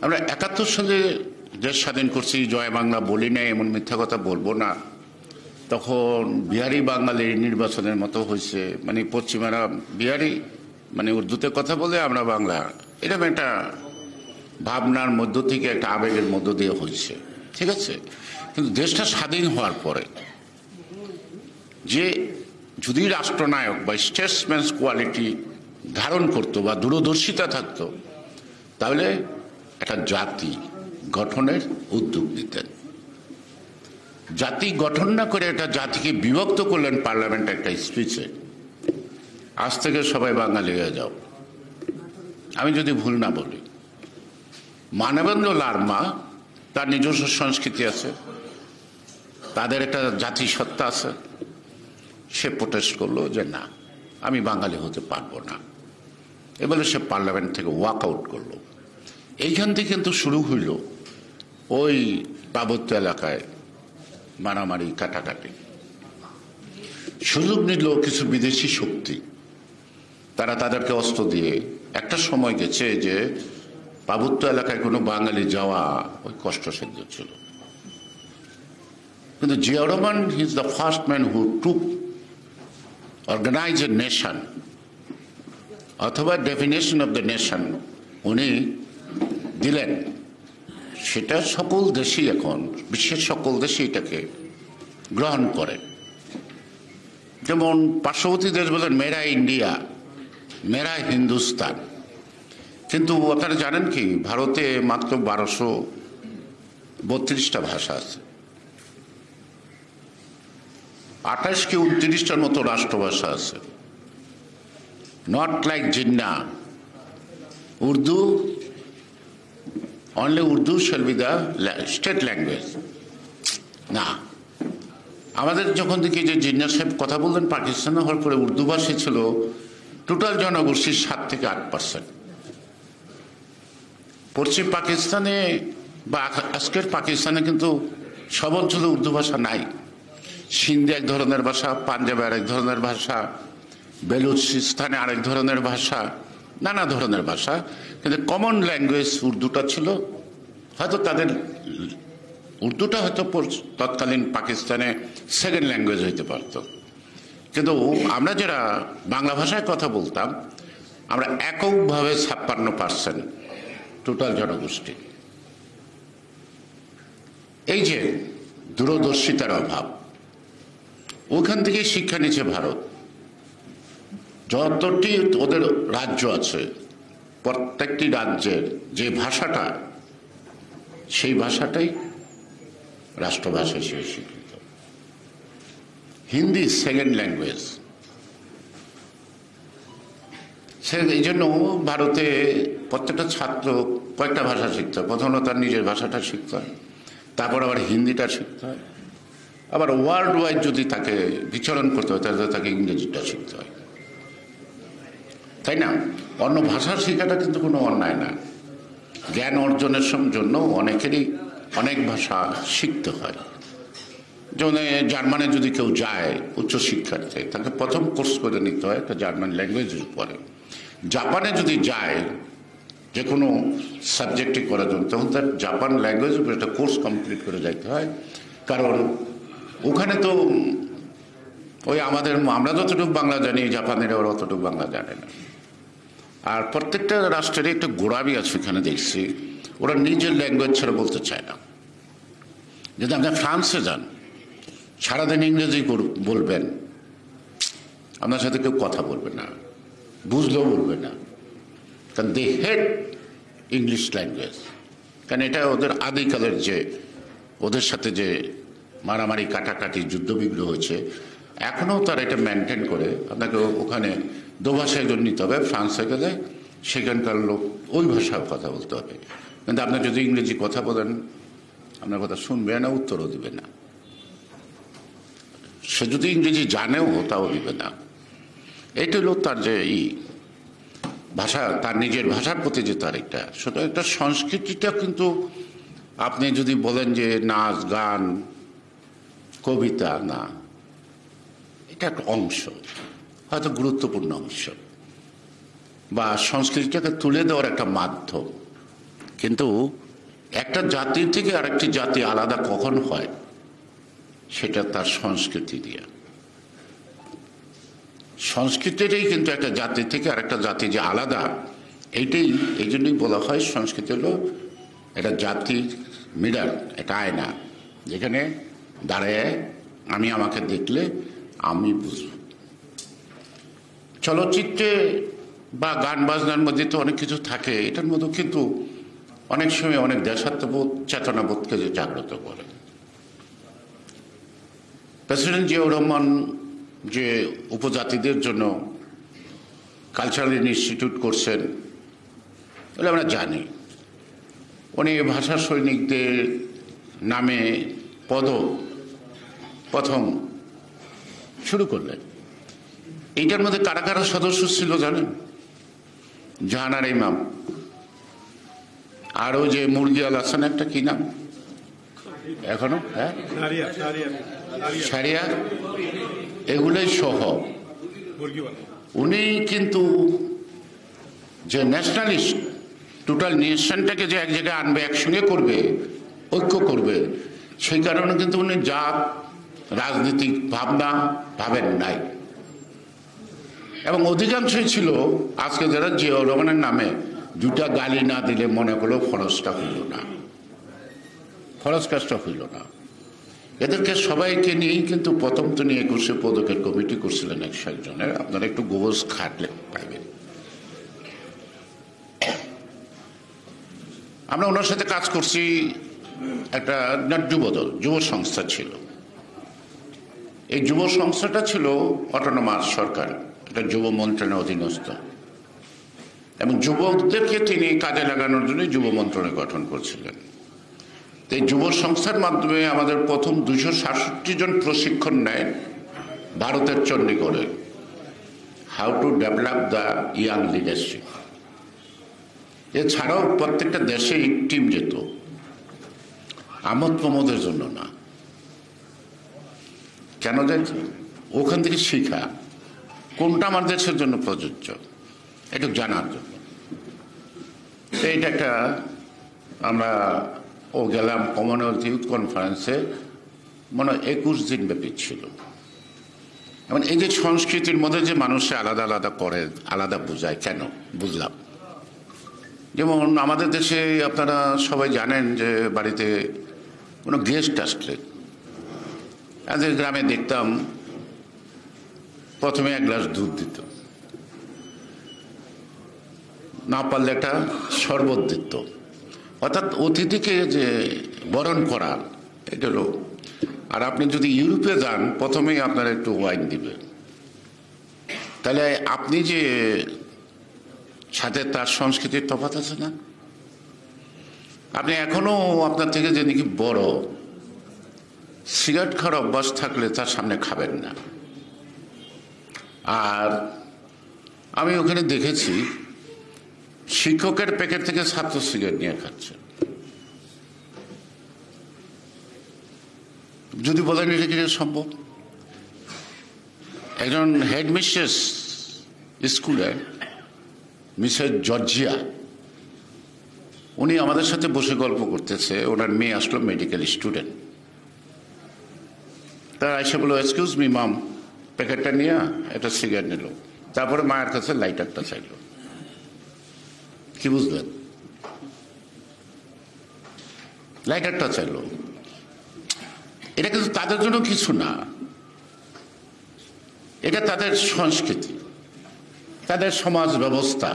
আমরা 71 সালে দেশ স্বাধীন করছি, জয় বাংলা বলি নাই, এমন মিথ্যা কথা বলবো না। তখন বিহারি বাঙালির নির্বাচনের মতো হয়েছে, মানে পশ্চিমারা বিহারি মানে উর্দুতে কথা বলে, আমরা বাংলা, এরকম একটা ভাবনার মধ্য থেকে একটা আবেগের মধ্য দিয়ে হয়েছে, ঠিক আছে। কিন্তু দেশটা স্বাধীন হওয়ার পরে যে যদি রাষ্ট্রনায়ক বা স্টেটসম্যান কোয়ালিটি ধারণ করতো বা দূরদর্শিতা থাকতো, তাহলে একটা জাতি গঠনের উদ্যোগ নিতেন। জাতি গঠন না করে একটা জাতিকে বিভক্ত করলেন পার্লামেন্টে একটা স্পিচে, আজ থেকে সবাই বাঙালি হয়ে যাও। আমি যদি ভুল না বলি, মানবেন্দ্র লারমা তার নিজস্ব সংস্কৃতি আছে, তাদের একটা জাতিসত্তা আছে, সে প্রোটেস্ট করলো যে না, আমি বাঙালি হতে পারবো না, এবারে সে পার্লামেন্ট থেকে ওয়াক আউট করলো। এইখান থেকে কিন্তু শুরু হইল ওই পার্বত্য এলাকায় মারামারি কাটাকাটি। সুযোগ নিল কিছু বিদেশি শক্তি, তারা তাদেরকে অস্ত্র দিয়ে একটা সময় গেছে যে পার্বত্য এলাকায় কোনো বাঙালি যাওয়া ওই কষ্টসাধ্য ছিল। কিন্তু Zia Rahman he is the first man who took organize a nation, অথবা ডেফিনেশন অফ দ্য নেশন উনি দিলেন। সেটা সকল দেশই এখন, বিশ্বের সকল দেশই এটাকে গ্রহণ করে। যেমন পার্শ্ববর্তী দেশ বলেন মেরা ইন্ডিয়া, মেরা হিন্দুস্তান, কিন্তু আপনারা জানেন কি ভারতে মাত্র 1232টা ভাষা আছে, 28 কি 29টার মতো রাষ্ট্রভাষা আছে। Not like Jinnah Urdu, only Urdu shall be the state language. না, আমাদের যখন দেখি যে জিন্না সাহেব কথা বললেন পাকিস্তানে হওয়ার পরে উর্দু ভাষী ছিল টোটাল জনগোষ্ঠীর 7 থেকে 8%। পশ্চিম পাকিস্তানে বা আজকের পাকিস্তানে কিন্তু সব অঞ্চলে উর্দু ভাষা নাই। সিন্ধি এক ধরনের ভাষা, পাঞ্জাবে আরেক ধরনের ভাষা, বেলুচিস্তানে আরেক ধরনের ভাষা, নানা ধরনের ভাষা, কিন্তু কমন ল্যাঙ্গুয়েজ উর্দুটা ছিল। হয়তো তাদের উর্দুটা হয়তো তৎকালীন পাকিস্তানে সেকেন্ড ল্যাঙ্গুয়েজ হইতে পারত, কিন্তু আমরা যারা বাংলা ভাষায় কথা বলতাম, আমরা এককভাবে 56% টোটাল জনগোষ্ঠী। এই যে দূরদর্শিতার অভাব, ওখান থেকে শিক্ষা নিচ্ছে ভারত। যতটি ওদের রাজ্য আছে, প্রত্যেকটি রাজ্যের যে ভাষাটা, সেই ভাষাটাই রাষ্ট্রভাষা হিসেবে স্বীকৃত। Hindi second language. এই জন্য ভারতে প্রত্যেকটা ছাত্র কয়েকটা ভাষা শিখতে হয়। প্রথমত তার নিজের ভাষাটা শিখতে হয়, তারপর আবার হিন্দিটা শিখতে হয়, আবার ওয়ার্ল্ড ওয়াইড যদি তাকে বিচরণ করতে হয় তাহলে তাকে ইংরেজিটা শিখতে হয়, তাই না? অন্য ভাষা শেখাটা কিন্তু কোনো অন্যায় না। জ্ঞান অর্জনের জন্য অনেকেরই অনেক ভাষা শিখতে হয়। যেমন জার্মানে যদি কেউ যায় উচ্চশিক্ষার্থে, তাকে প্রথম কোর্স করে নিতে হয় একটা জার্মান ল্যাঙ্গুয়েজের উপরে। জাপানে যদি যায় যে কোনো সাবজেক্টে করার জন্য, তখন তার জাপান ল্যাঙ্গুয়েজের উপরে একটা কোর্স কমপ্লিট করে যাইতে হয়। কারণ ওখানে তো ওই আমরা যতটুকু বাংলা জানি, জাপানিরা ওরা অতটুকু বাংলা জানে না। আর প্রত্যেকটা রাষ্ট্রের একটা গোড়ামি আছে, এখানে দেখছি ওরা নিজের ল্যাঙ্গুয়েজ ছাড়া বলতে চায় না। যদি আপনি ফ্রান্সে যান, সারাদিন ইংরেজি বলবেন, আপনার সাথে কেউ কথা বলবে না, বুঝলেও বলবে না, কারণ দে হেট ইংলিশ ল্যাঙ্গুয়েজ। কারণ এটা ওদের আদিকালের যে ওদের সাথে যে মারামারি কাটাকাটি যুদ্ধবিগ্রহ হয়েছে, এখনও তারা এটা মেনটেন করে। আপনাকে ওখানে দোভাষায় নিতে হবে, ফ্রান্সে গেলে সেখানকার লোক ওই ভাষায় কথা বলতে হবে। কিন্তু আপনার যদি ইংরেজি কথা বলেন, আপনার কথা শুনবে না, উত্তরও দিবে না। সে যদি ইংরেজি জানেও তাও দিবে না। এটা হলো তার যে ভাষা, তার নিজের ভাষার প্রতি যে তার একটা সংস্কৃতিটা। কিন্তু আপনি যদি বলেন যে নাচ গান কবিতা, না, এটা একটা অংশ, হয়তো গুরুত্বপূর্ণ অংশ, বা সংস্কৃতিটাকে তুলে দেওয়ার একটা মাধ্যম। কিন্তু একটা জাতির থেকে আরেকটি জাতি আলাদা কখন হয়, সেটা তার সংস্কৃতি দিয়ে। সংস্কৃতিটাই কিন্তু একটা জাতি থেকে আরেকটা জাতি যে আলাদা, এই জন্যই বলা হয় সংস্কৃতি হলো একটা জাতির মিরর, একটা আয়না, যেখানে দাঁড়ায় আমি আমাকে দেখলে আমি বুঝব। চলচ্চিত্রে বা গান বাজনার মধ্যে তো অনেক কিছু থাকে, এটার মধ্যে কিন্তু অনেক সময় অনেক দেশাত্মবোধ, চেতনাবোধকে যে জাগ্রত করে। প্রেসিডেন্ট জিয়াউর রহমান যে উপজাতিদের জন্য কালচারাল ইনস্টিটিউট করছেন, বলে আমরা জানি। উনি ভাষা সৈনিকদের নামে প্রথম শুরু করলেন। এইটার মধ্যে কারা কারা সদস্য ছিল জানেন? জাহানারা ইমাম, আরও যে মুরগিয়াল আছেন, একটা কি নাম এখনো, হ্যাঁ, সারিয়া, এগুলোই সহ উনি কিন্তু যে ন্যাশনালিস্ট, টোটাল নেশনটাকে যে এক জায়গায় আনবে, একসঙ্গে করবে, ঐক্য করবে, সেই কারণে কিন্তু উনি জাত রাজনৈতিক ভাবনা ভাবেন নাই। এবং অধিকাংশই ছিল আজকে যারা জিয়াউর রহমানের নামে দুটা গালি না দিলে মনে করলো ফরজটা হইল না, ফরজ কাজটা হইল না। এদেরকে সবাইকে নিয়েই কিন্তু প্রথম তো নিয়ে 21 পদকের কমিটি করছিলেন 100 জনের। আপনারা একটু গোবজ খাটলে পাইবেন। আমরা ওনার সাথে কাজ করছি। একটা যুবদল, যুব সংস্থা ছিল। এই যুব সংস্থাটা ছিল অটোনমাস সরকার, এটা যুব মন্ত্রণালয়ের অধীনস্থ, এবং যুবকদেরকে তিনি কাজে লাগানোর জন্য যুব মন্ত্রণালয় গঠন করছিলেন। এই যুব সংস্থার মাধ্যমে আমাদের প্রথম 267 জন প্রশিক্ষণ নেয় ভারতের চণ্ডীগড়ে, how to develop the young leadership. এছাড়াও প্রত্যেকটা দেশে টিম যেত, আমোদ প্রমোদের জন্য না। কেন যেত? ওখান থেকে শিখা কোনটা আমার দেশের জন্য প্রযোজ্য, এটা জানার জন্য। এইটা একটা আমরা গেলাম কমনওয়েলথ ইউথ কনফারেন্সে, মনে হয় 21 দিন ব্যাপী ছিল। এবং এই যে সংস্কৃতির মধ্যে যে মানুষে আলাদা আলাদা করে, আলাদা বোঝায়, কেন বুঝলাম। যেমন আমাদের দেশে আপনারা সবাই জানেন যে বাড়িতে কোনো গেস্ট আসলে, আজকে গ্রামে দেখতাম প্রথমে 1 গ্লাস দুধ দিত, না পারলে একটা শরবত দিত। অর্থাৎ অতিথিকে যে বরণ করা, এটা হলো। আর আপনি যদি ইউরোপে যান, প্রথমেই আপনার একটু ওয়াইন দিবে। তাহলে আপনি যে সাথে তার সংস্কৃতির তফাৎ আছে না? আপনি এখনো আপনার থেকে যে নাকি বড়, সিগারেট খাওয়ার অভ্যাস থাকলে তার সামনে খাবেন না। আর আমি ওখানে দেখেছি শিক্ষকের প্যাকেট থেকে ছাত্র সিগারেট নিয়ে খাচ্ছে। যদি বলেন এটা কি সম্ভব? একজন হেডমিস্ট্রেস স্কুলে, মিসেস জর্জিয়া, উনি আমাদের সাথে বসে গল্প করতেছে। ওনার মেয়ে আসলো মেডিকেল স্টুডেন্ট। তার এসে বললো, এক্সকিউজ মি মাম, প্যাকেটটা নিয়ে একটা সিগারেট নিল। তারপরে মায়ের কাছে লাইটারটা চাইল। কি বুঝলেন? লাইটারটা চাইল। এটা কিন্তু তাদের জন্য কিছু না। এটা তাদের সংস্কৃতি, তাদের সমাজ ব্যবস্থা।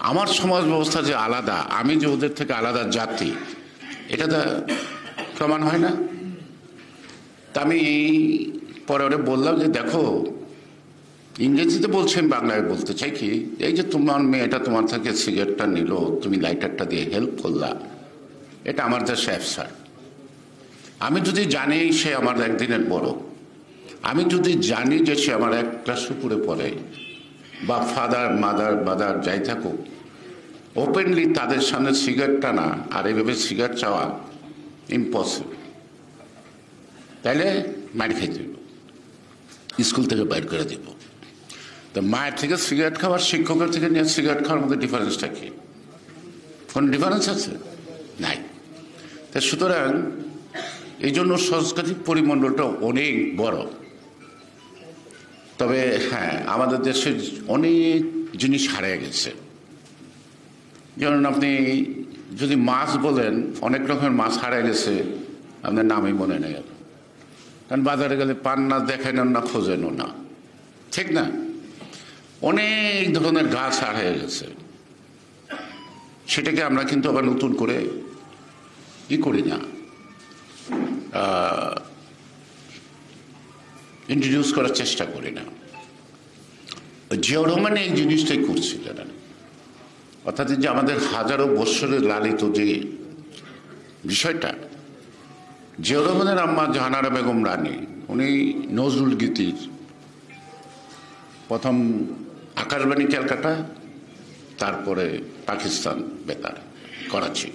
আমার সমাজ ব্যবস্থা যে আলাদা, আমি যে ওদের থেকে আলাদা জাতি, এটা তো প্রমাণ হয় না। তা আমি পরে ওরা বললাম যে দেখো, ইংরেজিতে বলছেন, বাংলায় বলতে চাই কি, এই যে তোমার মেয়েটা তোমার থেকে সিগারেটটা নিল, তুমি লাইটারটা দিয়ে হেল্প করলা, এটা আমার দেশে অ্যাবসার্ড। আমি যদি জানি সে আমার একদিনের বড়, আমি যদি জানি যে সে আমার এক ক্লাস উপরে পড়ে, বা ফাদার মাদার বাদার যাই থাকুক, ওপেনলি তাদের সামনে সিগারেট টানা আর এইভাবে সিগারেট চাওয়া ইম্পসিবল। তাইলে মাইর খেয়ে দিব, স্কুল থেকে বাইর করে দিব। তো মায়ের থেকে সিগারেট খাওয়ার, শিক্ষকের থেকে নিয়ে সিগারেট খাওয়ার মধ্যে ডিফারেন্সটা কি? কোন ডিফারেন্স আছে? নাই। তা সুতরাং এই জন্য সাংস্কৃতিক পরিমণ্ডলটা অনেক বড়। তবে হ্যাঁ, আমাদের দেশে অনেক জিনিস হারিয়ে গেছে। যেমন আপনি যদি মাছ বলেন, অনেক রকমের মাছ হারিয়ে গেছে, আপনার নামই মনে নেই। কারণ বাজারে গেলে পান না, দেখেন না, খোঁজেনও না, ঠিক না? অনেক ধরনের গাছ হারিয়ে গেছে, সেটাকে আমরা কিন্তু আবার নতুন করে করি না, ইন্ট্রোডিউস করার চেষ্টা করি না। জিয়াউর রহমান এই জিনিসটাই করছিলেন, অর্থাৎ যে আমাদের হাজারো বৎসরের লালিত যে বিষয়টা। জিয়াউর রহমানের আম্মা জাহানারা বেগম রানী, উনি নজরুল গীতির প্রথম আকাশবাণী ক্যালকাটা, তারপরে পাকিস্তান বেতার করাচি।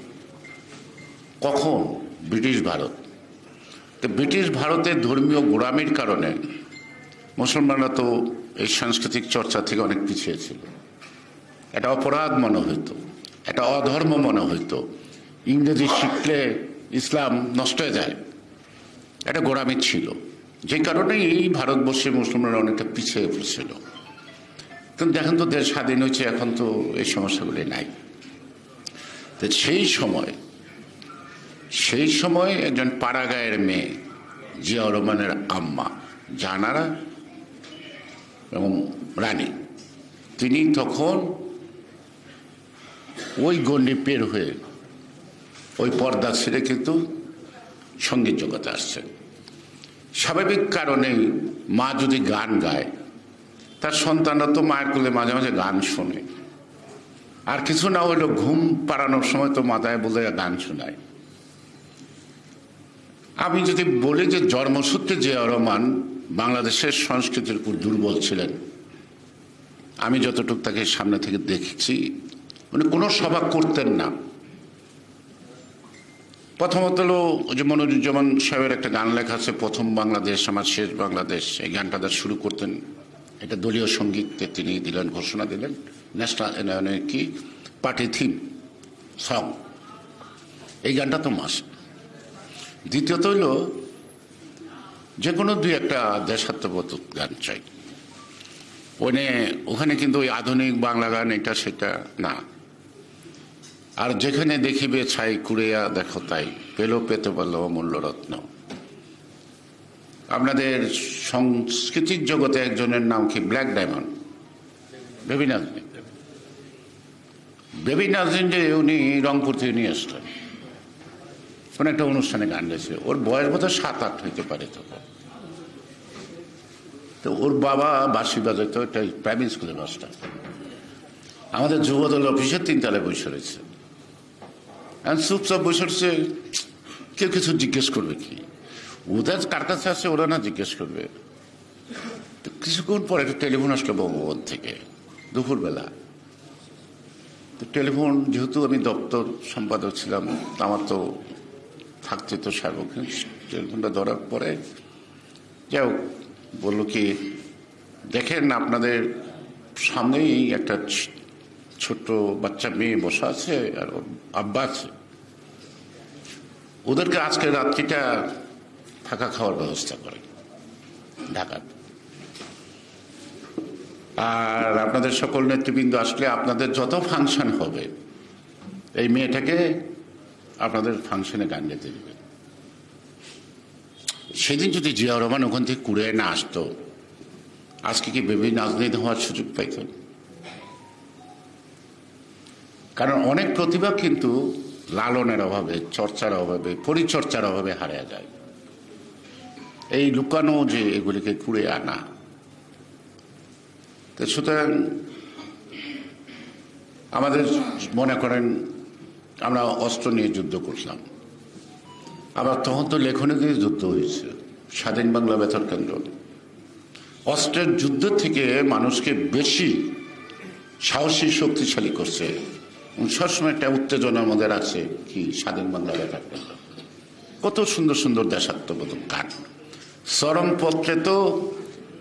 কখন? ব্রিটিশ ভারত। তো ব্রিটিশ ভারতের ধর্মীয় গোড়ামির কারণে মুসলমানরা তো এই সাংস্কৃতিক চর্চা থেকে অনেক পিছিয়ে ছিল। এটা অপরাধ মনে হইতো, এটা অধর্ম মনে হইতো, ইংরেজি শিখলে ইসলাম নষ্ট হয়ে যায়, এটা গোড়ামি ছিল। যে কারণে এই ভারতবর্ষে মুসলমানরা অনেকটা পিছিয়ে পড়ছিল। কিন্তু এখন তো দেশ স্বাধীন হয়েছে, এখন তো এই সমস্যাগুলি নাই। তো সেই সময় একজন পাড়াগাঁয়ের মেয়ে, জিয়াউর রহমানের আম্মা জাহানারা এবং রানী, তিনি তখন ওই গণ্ডি পের হয়ে ওই পর্দা ছেড়ে কিন্তু সঙ্গীত জগতে আসছেন। স্বাভাবিক কারণেই মা যদি গান গায়, তার সন্তানরা তো মায়ের কোলে মাঝে মাঝে গান শোনে, আর কিছু না হইলো ঘুম পাড়ানোর সময় তো মাথায় বলে গান শোনায়। আমি যদি বলি যে জন্মসূত্রে জিয়াউর রহমান বাংলাদেশের সংস্কৃতির উপর দুর্বল ছিলেন, আমি যতটুকু তাকে সামনে থেকে দেখেছি, উনি কোনো সভা করতেন না। প্রথমত হলো যে মনিরুজ্জামান সাহেবের একটা গান লেখা আছে, প্রথম বাংলাদেশ আমার শেষ বাংলাদেশ, এই গানটা শুরু করতেন। এটা দলীয় সঙ্গীতে তিনি দিলেন, ঘোষণা দিলেন, ন্যাশনাল কি পার্টি থিম সং, এই গানটা তো মাস। দ্বিতীয়ত হইল যে কোনো দুই একটা দেশাত্মবোধক গান চাই। ওখানে কিন্তু ওই আধুনিক বাংলা গান এটা সেটা না। আর যেখানে দেখিবে ছাই কুড়িয়া দেখো তাই, পেলো পেতে পারল অমূল্য রত্ন। আপনাদের সংস্কৃতির জগতে একজনের নাম কি black diamond, baby Nazneen. Baby Nazneen যে উনি রংপুর থেকে নিয়ে আসলেন, কোন একটা অনুষ্ঠানে গান গেছে, ওর বয়স বোধহয় 7-8 হইতে পারে তখন। তো ওর বাবা বাঁশি বাজাইতো, এটা প্রাইমারি স্কুলের মাস্টার। আমাদের যুবদল অফিসের 3 তলায় বসে রয়েছে, চুপচাপ বসে রয়েছে। কেউ কিছু জিজ্ঞেস করবে কি? ওদের কার কাছে আসে ওরা না জিজ্ঞেস করবে। তো কিছুক্ষণ পরে একটা টেলিফোন আসলো ভবন থেকে, দুপুরবেলা। তো টেলিফোন, যেহেতু আমি দপ্তর সম্পাদক ছিলাম, আমার তো থাকতে তো সার্বক্ষণ। টেলিফোনটা ধরার পরে যাই হোক বললো কি, দেখেন আপনাদের সামনেই একটা ছোট্ট বাচ্চা মেয়ে বসা আছে আর ওর আব্বা আছে, ওদেরকে আজকে রাত্রিটা থাকা খাওয়ার ব্যবস্থা করে ঢাকা। আর আপনাদের সকল নেতৃবৃন্দ আসলে আপনাদের যত ফাংশন হবে, এই মেয়েটাকে আপনাদের ফাংশনে গান গাইতে দেবেন। সেদিন যদি জিয়াউর রহমান ওখান থেকে কুড়িয়ে না আসতো, আজকে কি বেবি নাজনীন হওয়ার সুযোগ পাইতেন? কারণ অনেক প্রতিভা কিন্তু লালনের অভাবে, চর্চার অভাবে, পরিচর্চার অভাবে হারিয়ে যায়। এই লুকানো যে এগুলিকে কুড়ে আনা, তো সুতরাং আমাদের মনে করেন আমরা অস্ত্র নিয়ে যুদ্ধ করলাম, আবার তখন তো লেখনী দিয়ে যুদ্ধ হয়েছে, স্বাধীন বাংলা বেতার কেন্দ্র। অস্ত্রের যুদ্ধ থেকে মানুষকে বেশি সাহসী, শক্তিশালী করছে, সবসময় একটা উত্তেজনার মধ্যে রাখছে কি স্বাধীন বাংলা বেতার কেন্দ্র। কত সুন্দর সুন্দর দেশাত্মবোধক গান, চরমপত্রে তো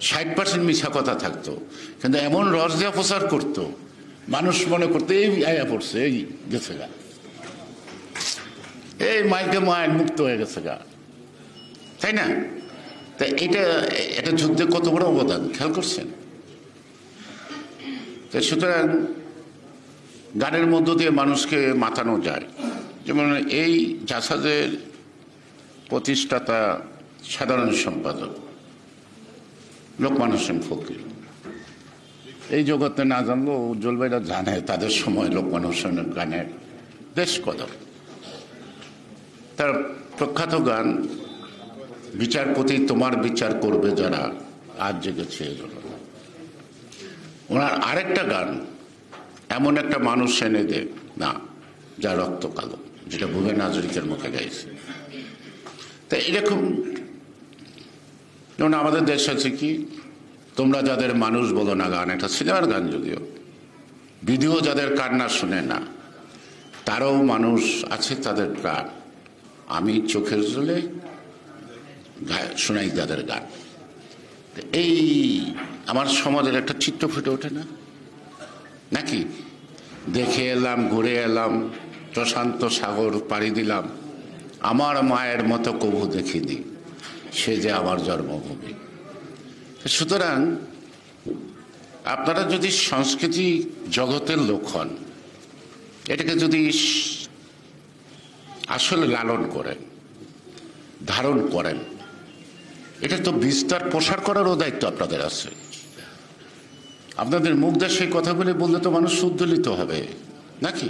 60% মিছা কথা থাকতো, কিন্তু এমন রস দেওয়া প্রচার করতো, মানুষ মনে করতো এই আয়া পড়ছে, এই গেছে গা, এই মাইকে মায়ের মুক্ত হয়ে গেছে গা, তাই না? তাই এটা যুদ্ধে কত বড় অবদান খেয়াল করছেন? তাই সুতরাং গানের মধ্য দিয়ে মানুষকে মাতানো যায়। যেমন এই জাসাজের প্রতিষ্ঠাতা সাধারণ সম্পাদক লোকমান হোসেন ফকির, এই জগতে না জানলেও উজ্জ্বল ভাইরা জানে তাদের সময় লোকমান হোসেনের গানের বেশ কদর। তার প্রখ্যাত গান বিচারপতি তোমার বিচার করবে যারা, আজ জেগেছে এজন্য। ওনার আরেকটা গান এমন একটা মানুষ এনে দে না যা রক্ত কালো, যেটা ভুবেন হাজরিকার মুখে গাইছে। তাই এরকম যেমন আমাদের দেশ আছে কি তোমরা যাদের মানুষ বলো না গান, একটা সিনেমার গান, যদিও ভিডিও যাদের কান্না শুনে না তারাও মানুষ আছে, তাদের প্রাণ আমি চোখের জলে শোনাই তাদের গান। এই আমার সমাজের একটা চিত্র ফুটে ওঠে না নাকি? দেখে এলাম, ঘুরে এলাম, প্রশান্ত সাগর পাড়ি দিলাম, আমার মায়ের মতো কবু দেখিনি, সে যে আমার জন্মভূমি। সুতরাং আপনারা যদি সংস্কৃতি জগতের লোক হন, এটাকে যদি আসলে লালন করেন, ধারণ করেন, এটা তো বিস্তার প্রসার করারও দায়িত্ব আপনাদের আছে। আপনাদের মুখ দিয়ে সেই কথাগুলি বললে তো মানুষ উদ্দোলিত হবে নাকি,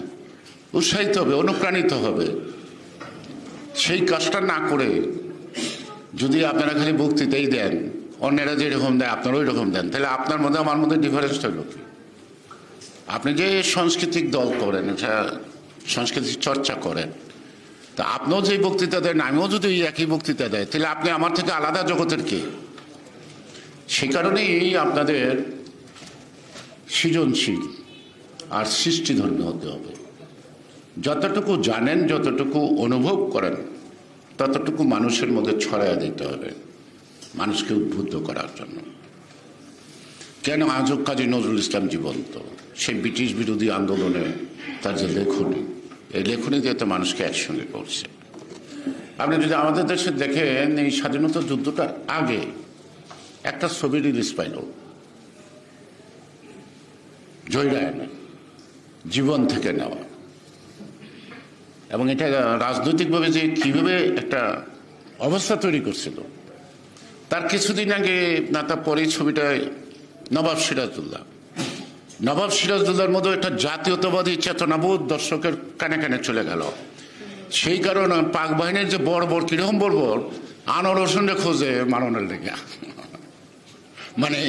উৎসাহিত হবে, অনুপ্রাণিত হবে। সেই কাজটা না করে যদি আপনারা খালি বক্তৃতাই দেন, অন্যেরা যেরকম দেয় আপনারা ওই রকম দেন, তাহলে আপনার মধ্যে আমার মধ্যে ডিফারেন্স হইল কি? আপনি যে সাংস্কৃতিক দল করেন, সাংস্কৃতিক চর্চা করেন, তা আপনিও যে বক্তৃতা দেন, আমিও যদি একই বক্তৃতা দেয়, তাহলে আপনি আমার থেকে আলাদা জগতের কে? সেই কারণেই আপনাদের সৃজনশীল আর সৃষ্টিধর্মী হতে হবে। যতটুকু জানেন, যতটুকু অনুভব করেন, ততটুকু মানুষের মধ্যে ছড়াইয়া দিতে হবে, মানুষকে উদ্বুদ্ধ করার জন্য। কেন আজও কাজী নজরুল ইসলাম জীবন্ত, সেই ব্রিটিশ বিরোধী আন্দোলনে তার যে লেখনী, এই লেখনী দিয়ে তো মানুষকে একসঙ্গে করছে। আপনি যদি আমাদের দেশে দেখেন, এই স্বাধীনতা যুদ্ধটার আগে একটা ছবি রিলিজ পাইল, জয়রায়নের জীবন থেকে নেওয়া, এবং এটা রাজনৈতিকভাবে যে কিভাবে একটা অবস্থা তৈরি করছিল। তার কিছুদিন আগে না তার পরে ছবিটা নবাব সিরাজউদ্দৌলার মতো একটা জাতীয়তাবাদী চেতনাবোধ দর্শকের কানে কানে চলে গেল। সেই কারণে পাক বাহিনীর যে বর্বর, কিরকম বর্বর, আনোয়ার হোসেনকে খোঁজে মারণের লেগে, মানে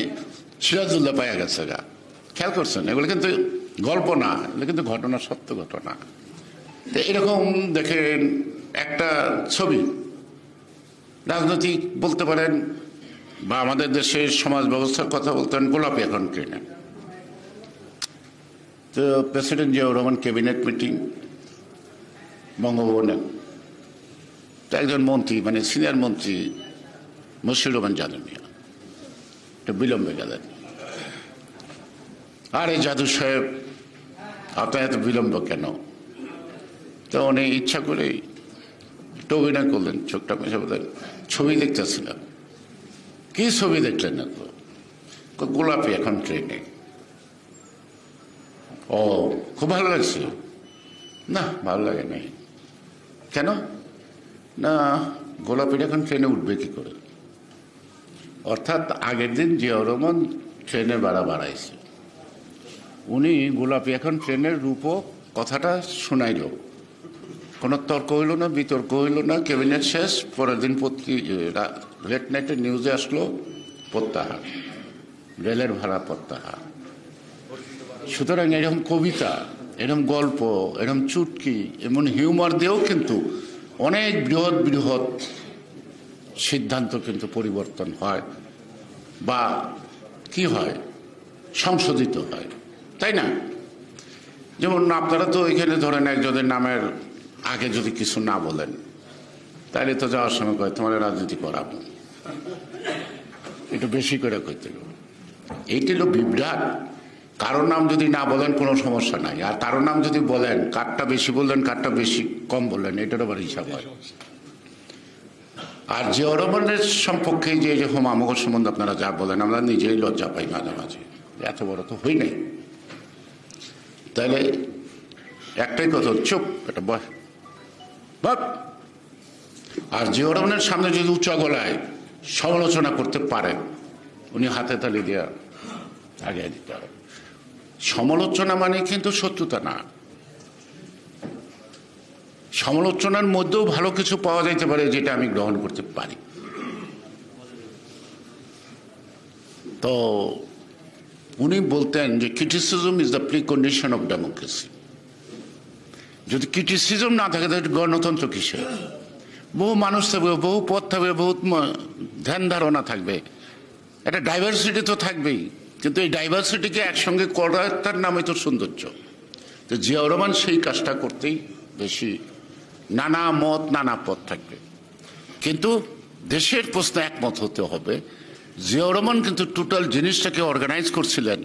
সিরাজউদ্দৌলা পাইয়া গেছে গা। খেয়াল করছেন? এগুলো কিন্তু গল্প না, এগুলো কিন্তু ঘটনা, সত্য ঘটনা। তো এরকম দেখেন একটা ছবি, রাজনৈতিক বলতে পারেন বা আমাদের দেশের সমাজ ব্যবস্থার কথা বলতেন, গোলাপি এখন ট্রেনে। তো president Ziaur Rahman cabinet meeting বঙ্গভবনে, তো একজন মন্ত্রী, মানে সিনিয়র মন্ত্রী মশিউর রহমান যাদু মিয়া একটু বিলম্বে গেলেন। আরে যাদু সাহেব, আপনার এত বিলম্ব কেন? তো উনি ইচ্ছা করেই একটু অভিনয় করলেন, চোখটা মেশে বললেন, ছবি দেখতেছিলাম। কি ছবি দেখলেন না? তো গোলাপি এখন ট্রেনে। ও, খুব ভালো লাগছে? না, ভালো লাগে নাই। কেন? না, গোলাপিটা এখন ট্রেনে উঠবে কি করে? অর্থাৎ আগের দিন জিয়াউর রহমান ট্রেনে ভাড়া বাড়াইছে, উনি গোলাপি এখন ট্রেনের রূপও কথাটা শোনাইল, কোনো তর্ক হইল না, বিতর্ক হইল না, ক্যাবিনেট শেষ, পরের দিন লেট নাইটে নিউজে আসলো প্রত্যাহার, রেলের ভাড়া প্রত্যাহার। সুতরাং এরকম কবিতা, এরকম গল্প, এরকম চুটকি, এমন হিউমার দিয়েও কিন্তু অনেক বৃহৎ বৃহৎ সিদ্ধান্ত কিন্তু পরিবর্তন হয় বা কি হয়, সংশোধিত হয়, তাই না? যেমন আপনারা তো এখানে ধরেন একজনের নামের আগে যদি কিছু না বলেন, তাহলে তো যাওয়ার সময় কয় তোমার রাজনীতি করাবো, একটু বেশি করে কইতে। এইটি হলো বিভ্রাট। কারোর নাম যদি না বলেন কোনো সমস্যা নাই, আর কারোর নাম যদি বলেন, কারটা বেশি বললেন, কারটা বেশি কম বললেন, এটার আবার হিসাব হয়। আর জিয়াউর রহমানের সম্পর্কে যে এরকম আমাকে সম্বন্ধে আপনারা যা বলেন, আমরা নিজেই লজ্জা পাই মাঝে মাঝে, এত বড় তো হই নাই। তাহলে একটাই কথা, চুপ, এটা বয়। আর জিয়াউর রহমানের সামনে যদি উচ্চ গলায় সমালোচনা করতে পারেন, উনি হাতে তালি দিয়া আগে দিতে পারেন। সমালোচনা মানে কিন্তু শত্রুতা না, সমালোচনার মধ্যেও ভালো কিছু পাওয়া যাইতে পারে যেটা আমি গ্রহণ করতে পারি। তো উনি বলতেন যে criticism is the pre condition of democracy. যদি ক্রিটিসিজম না থাকে তাহলে গণতন্ত্র কিসে? বহু মানুষ থাকবে, বহু পথ থাকবে, বহুত ধ্যান ধারণা থাকবে, একটা ডাইভার্সিটি তো থাকবেই, কিন্তু এই ডাইভার্সিটিকে একসঙ্গে করার তার নামই তো সৌন্দর্য। তো জিয়াউর রহমান সেই কাজটা করতেই বেশি, নানা মত নানা পথ থাকবে, কিন্তু দেশের প্রশ্নে একমত হতে হবে। জিয়াউর রহমান কিন্তু টোটাল জিনিসটাকে অর্গানাইজ করছিলেন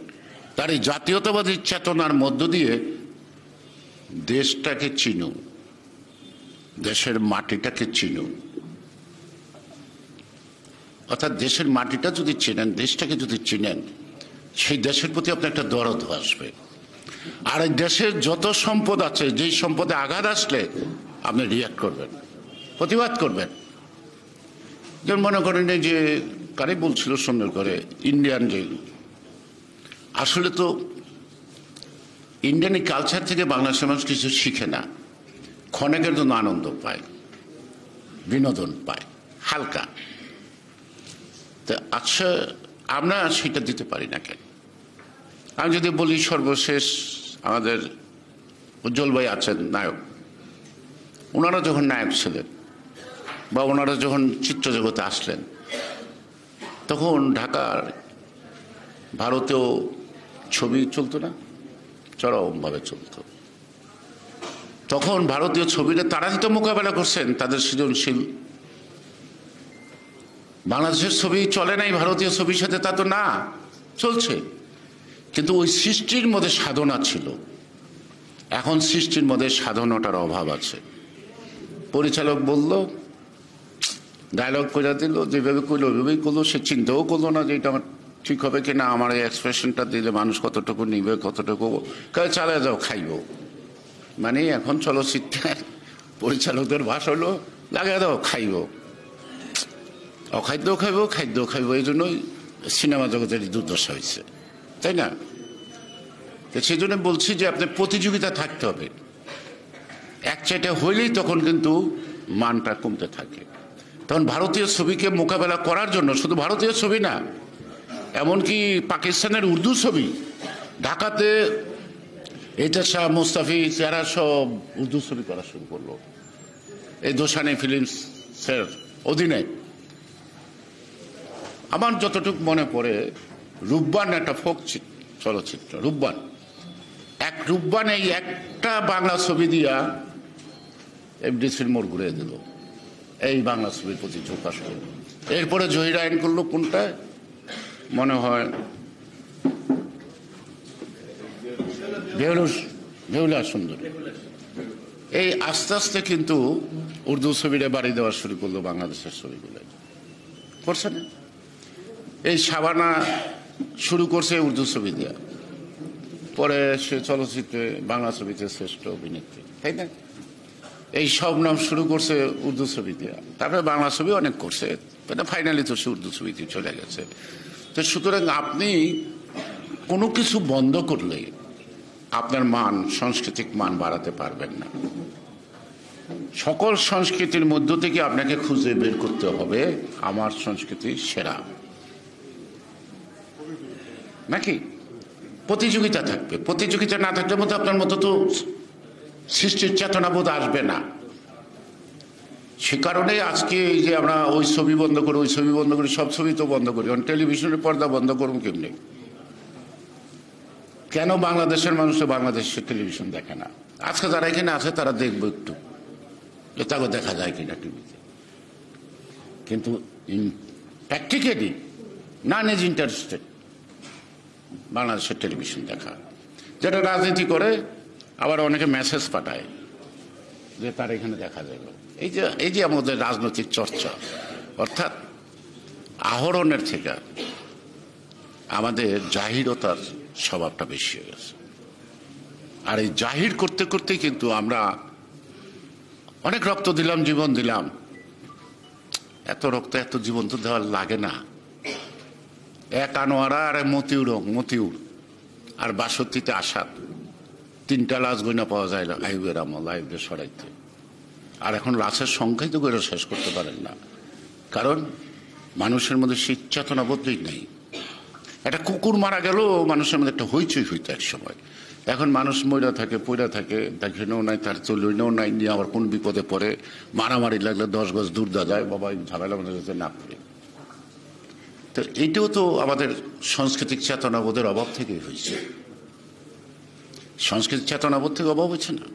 তার এই জাতীয়তাবাদী চেতনার মধ্য দিয়ে। দেশটাকে চিনুন, দেশের মাটিটাকে চিনুন, অর্থাৎ দেশের মাটিটা যদি চেনেন, দেশটাকে যদি চিনেন, সেই দেশের প্রতি আপনার একটা দরদ আসবে। আর এই দেশের যত সম্পদ আছে, যেই সম্পদে আঘাত আসলে আপনি রিয়াক্ট করবেন, প্রতিবাদ করবেন। যেমন মনে করেন এই যে কারে বলছিল সুন্দর করে ইন্ডিয়ান, যে আসলে তো ইন্ডিয়ান কালচার থেকে বাংলাদেশের মানুষ কিছু শিখে না, ক্ষণেকের জন্য আনন্দ পায়, বিনোদন পায়, হালকা। তা আচ্ছা, আমরা সেটা দিতে পারি না কেন? আমি যদি বলি সর্বশেষ আমাদের উজ্জ্বল ভাই আছেন নায়ক, ওনারা যখন নায়ক ছিলেন বা ওনারা যখন চিত্রজগতে আসলেন, তখন ঢাকার ভারতেও ছবি চলতো না, চরমভাবে চলত। তখন ভারতীয় ছবিটা তারাই তো মোকাবেলা করছেন তাদের সৃজনশীল। বাংলাদেশের ছবি চলে নাই ভারতীয় ছবির সাথে, তা তো না, চলছে, কিন্তু ওই সৃষ্টির মধ্যে সাধনা ছিল। এখন সৃষ্টির মধ্যে সাধনাটার অভাব আছে। পরিচালক বলল, ডায়লগ করে দিল, যেভাবে করলো ওইভাবেই করলো, সে চিন্তাও করলো না যে এটা আমার ঠিক হবে কিনা, আমার এই এক্সপ্রেশনটা দিলে মানুষ কতটুকু নিবে, কতটুকু চালিয়ে যাও খাইব। মানে এখন চলচ্চিত্রের পরিচালকদের ভাষা হলো লাগিয়ে দাও খাইব, অখাদ্য খাইব, খাদ্য খাইব, এই জন্যই সিনেমা জগতের দুর্দশা হয়েছে, তাই না? সেই জন্য বলছি যে আপনার প্রতিযোগিতা থাকতে হবে, এক চাইটা হইলেই তখন কিন্তু মানটা কমতে থাকে। তখন ভারতীয় ছবিকে মোকাবেলা করার জন্য, শুধু ভারতীয় ছবি না, এমনকি পাকিস্তানের উর্দু ছবি, ঢাকাতে এটা শাহ মুস্তাফিজ এরা সব উর্দু ছবি করা শুরু করলো এই দোসানি ফিল্মসের অধীনে। আমার যতটুকু মনে পড়ে, রূপবান একটা ফোক চলচ্চিত্র, রূপবান, রূপবান এই একটা বাংলা ছবি দিয়া এফডিসির মোড় ঘুরিয়ে দিল, এই বাংলা ছবির প্রতি ঝোঁক আসলো। এরপরে জহির আইন করলো কোনটা মনে হয়, বেহুলা সুন্দর। এই আস্তে আস্তে কিন্তু উর্দু ছবিটা বাড়ি দেওয়া শুরু করলো বাংলাদেশের ছবিগুলো, করছে না? এই শাবানা শুরু করছে উর্দু ছবি দেওয়া, পরে সে চলচ্চিত্রে বাংলা ছবিতে শ্রেষ্ঠ অভিনেত্রী, তাই না? এই সব নাম শুরু করছে উর্দু ছবি দিয়ে, তারপরে বাংলা ছবি অনেক করছে, এটা ফাইনালি তো সে উর্দু ছবিতে চলে গেছে। তো সুতরাং আপনি কোনো কিছু বন্ধ করলে আপনার মান, সাংস্কৃতিক মান বাড়াতে পারবেন না। সকল সংস্কৃতির মধ্য থেকে আপনাকে খুঁজে বের করতে হবে আমার সংস্কৃতি সেরা, নাকি প্রতিযোগিতা থাকবে। প্রতিযোগিতা না থাকলে মতো আপনার মতো তো সৃষ্টির চেতনাবোধ আসবে না। সে কারণে আজকে এই যে আমরা ওই ছবি বন্ধ করি, ওই ছবি বন্ধ করি, সব ছবি তো বন্ধ করি, কারণ টেলিভিশনের পর্দা বন্ধ করুন কেমনি? কেন বাংলাদেশের মানুষ বাংলাদেশের টেলিভিশন দেখে না? আজকে যারা এখানে আছে তারা দেখবো একটু, তাকে দেখা যায় কিনা টিভিতে, কিন্তু প্র্যাকটিক্যালি নন ইজ ইন্টারেস্টেড বাংলাদেশের টেলিভিশন দেখা। যেটা রাজনীতি করে, আবার অনেকে মেসেজ পাঠায় যে তার এখানে দেখা যাবে। এই যে আমাদের রাজনৈতিক চর্চা, অর্থাৎ আহরণের থেকে আমাদের জাহিরতার স্বভাবটা বেশি হয়ে গেছে। আর এই জাহির করতে করতে কিন্তু আমরা অনেক রক্ত দিলাম, জীবন দিলাম। এত রক্ত এত জীবন তো দেওয়ার লাগে না। এক আনোয়ারা আর মতিউর আর ৬২তে আসাদ, ৩টা লাশ গয়না পাওয়া যায় আইবের আমল, আইবের সরাইতে। আর এখন লাশের সংখ্যাই তো গয়না শেষ করতে পারেন না, কারণ মানুষের মধ্যে সেই চেতনাবোধই নেই। একটা কুকুর মারা গেল, মানুষের মধ্যে একটা হইচই হইতো এক সময়। এখন মানুষ মইরা থাকে, পইরা থাকে, দেখেও নাই, তার চলেও নাই, নিয়ে আবার কোন বিপদে পড়ে, মারামারি লাগলে 10 গজ দূর দা যায়, বাবা ঝামেলা মধ্যে যেতে না পড়ে। তো এইটাও তো আমাদের সাংস্কৃতিক চেতনাবোধের অভাব থেকেই হয়েছে। সাংস্কৃতিক চেতনাবোধ থেকে অভাব হচ্ছে না।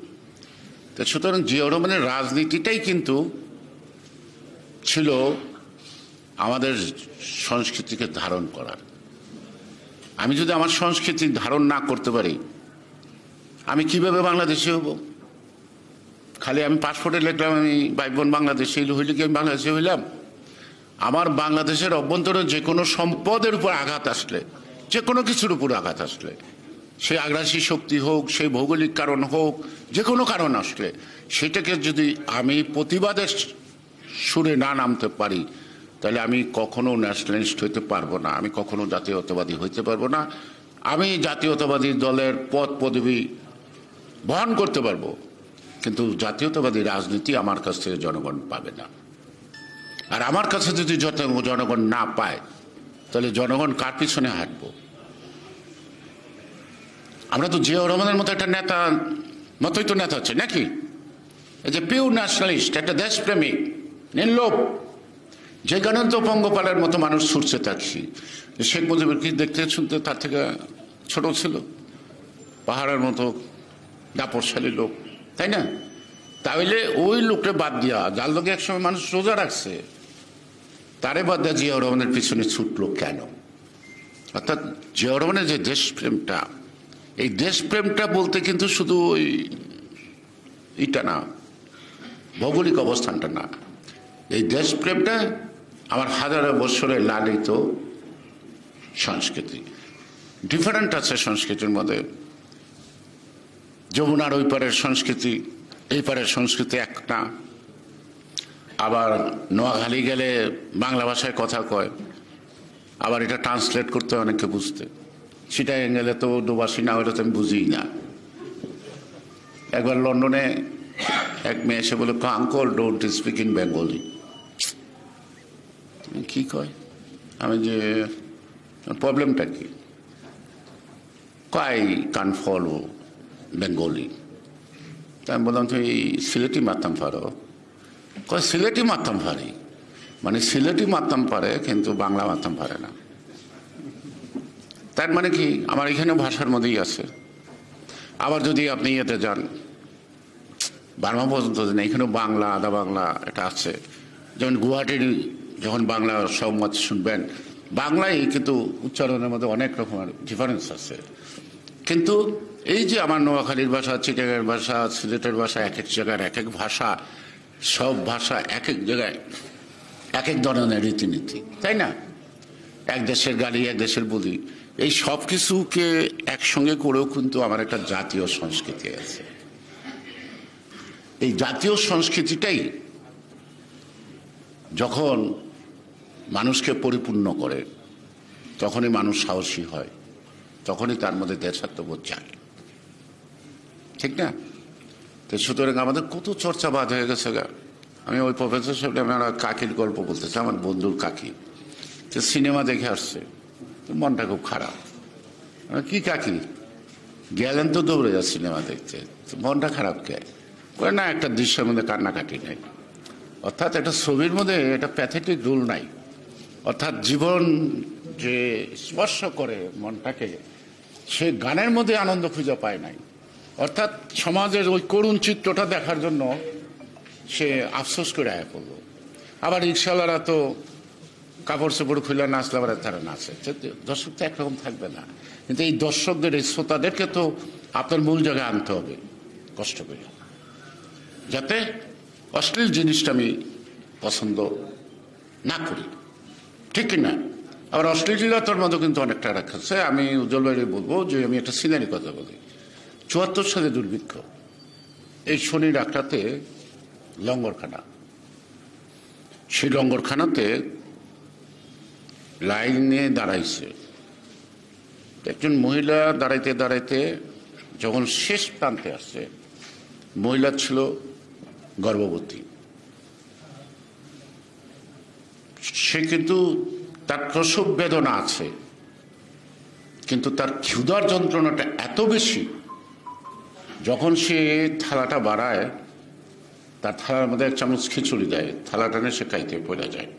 তো সুতরাং জিয়াউর রহমানের রাজনীতিটাই কিন্তু ছিল আমাদের সংস্কৃতিকে ধারণ করার। আমি যদি আমার সংস্কৃতি ধারণ না করতে পারি, আমি কিভাবে বাংলাদেশি হব? খালি আমি পাসপোর্টে লিখলাম আমি ভাই বোন বাংলাদেশি, হইলে কি আমি বাংলাদেশি হইলাম? আমার বাংলাদেশের অভ্যন্তরে যে কোনো সম্পদের উপর আঘাত আসলে, যে কোনো কিছুর উপর আঘাত আসলে, সে আগ্রাসী শক্তি হোক, সে ভৌগোলিক কারণ হোক, যে কোনো কারণ আসলে, সেটাকে যদি আমি প্রতিবাদের সুরে না নামতে পারি, তাহলে আমি কখনো ন্যাশনালিস্ট হইতে পারবো না, আমি কখনো জাতীয়তাবাদী হইতে পারবো না। আমি জাতীয়তাবাদী দলের পদ পদবি বহন করতে পারবো, কিন্তু জাতীয়তাবাদী রাজনীতি আমার কাছ থেকে জনগণ পাবে না। আর আমার কাছে যদি জনগণ না পায়, তাহলে জনগণ কার পিছনে হাঁটবো? আমরা তো জিয়াউর রহমানের মতো একটা নেতা মতোই তো নেতা হচ্ছে নাকি? এই যে পিওর ন্যাশনালিস্ট, একটা দেশপ্রেমিক, নির্লোভ, যে কারণে তো পঙ্গপালের মতো মানুষ ছুটছে থাকছি। শেখ মুজিবের কি দেখতে শুনতে তার থেকে ছোট ছিল? পাহাড়ের মতো দাপরশালী লোক, তাই না? তাহলে ওই লোকটা বাদ দিয়া, যার লোকে একসময় মানুষ রোজা রাখছে, তারে বাদ দিয়া জিয়াউর রহমানের পিছনে ছুটলো কেন? অর্থাৎ জিয়াউর রহমানের যে দেশপ্রেমটা, এই দেশপ্রেমটা বলতে কিন্তু শুধু ওই এটা না, ভৌগোলিক অবস্থানটা না, এই দেশপ্রেমটা আমার হাজারো বছরের লালিত সংস্কৃতি। ডিফারেন্ট আছে সংস্কৃতির মধ্যে। যমুনার ওই পারের সংস্কৃতি, এই পারের সংস্কৃতি একটা। আবার নোয়াখালী গেলে বাংলা ভাষায় কথা কয়, আবার এটা ট্রান্সলেট করতে অনেককে বুঝতে। সেটাই গেলে তো উর্দুভাষী না হলে তো আমি বুঝিই না। একবার লন্ডনে এক মেয়ে এসে বলে, uncle don't speak in Bengali. কি কয়? আমি যে প্রবলেমটা কি? আই কান ফলো বেঙ্গলি। তাই আমি বললাম, তুমি সিলেটি মারতাম পারো? কয় সিলেটি মারতাম পারি, মানে সিলেটি মারতাম পারে কিন্তু বাংলা মারতাম পারে না। তার মানে কি আমার এখানে ভাষার মধ্যেই আছে। আবার যদি আপনি এতে যান বার্মা পর্যন্ত, এখানেও বাংলা, আধা বাংলা এটা আছে। যেমন গুয়াহাটির যখন বাংলা সংবাদ শুনবেন, বাংলায় কিন্তু উচ্চারণের মধ্যে অনেক রকমের ডিফারেন্স আছে। কিন্তু এই যে আমার নোয়াখালীর ভাষা, চিটাগাংয়ের ভাষা, সিলেটের ভাষা, এক এক জায়গার এক এক ভাষা, সব ভাষা এক এক জায়গায় এক এক ধরনের রীতিনীতি, তাই না? এক দেশের গালি, এক দেশের বলি, এই সব কিছুকে একসঙ্গে করেও কিন্তু আমার একটা জাতীয় সংস্কৃতি আছে। এই জাতীয় সংস্কৃতিটাই যখন মানুষকে পরিপূর্ণ করে, তখনই মানুষ সাহসী হয়, তখনই তার মধ্যে দেশাত্মবোধ জাগে, ঠিক না? তো সুতরাং আমাদের কত চর্চাবাদ হয়ে গেছে গা। আমি ওই প্রফেসর সাহেব আমার কাকির গল্প বলতেছে, আমার বন্ধুর কাকি, তো সিনেমা দেখে আসছে, মনটা খুব খারাপ। কি কাকি, গেলেন তো দৌড়ে যা সিনেমা দেখতে, মনটা খারাপ কে? না, একটা দৃশ্যের মধ্যে কান্নাকাটি নেই। অর্থাৎ একটা ছবির মধ্যে একটা প্যাথেটিক রোল নাই। অর্থাৎ জীবন যে স্পর্শ করে মনটাকে, সে গানের মধ্যে আনন্দ খুঁজে পায় নাই। অর্থাৎ সমাজের ওই করুণ চিত্রটা দেখার জন্য সে আফসোস করে আয়া পড়ল। আবার রিক্সাওয়ালারা তো কাপড় চোপড় খুলে নাচলে আবার তারা নাচে, দর্শক তো একরকম থাকবে না। কিন্তু এই দর্শকদের, এই শ্রোতাদেরকে তো আপনার মূল জায়গায় আনতে হবে কষ্ট করে, যাতে অশ্লীল জিনিসটা আমি পছন্দ না করি, ঠিক কিনা? আবার অশ্লীলতার মধ্যে কিন্তু অনেকটা রাখাচ্ছে। আমি উজ্জ্বল ভাইরে বলবো যে আমি একটা সিনারি কথা বলি। ৭৪ সালে দুর্ভিক্ষ, এই শনির আখড়াতে লঙ্গরখানা, সেই লঙ্গরখানাতে লাইনে দাঁড়াইছে একজন মহিলা। দাঁড়াইতে দাঁড়াইতে যখন শেষ প্রান্তে আসছে, মহিলা ছিল গর্ভবতী। সে কিন্তু তার প্রসব বেদনা আছে, কিন্তু তার ক্ষুধার যন্ত্রণাটা এত বেশি, যখন সে থালাটা বাড়ায়, তার থালার মধ্যে এক চামচ খিচুড়ি দেয়, থালাটা নিয়ে সে খাইতে পড়ে যায়।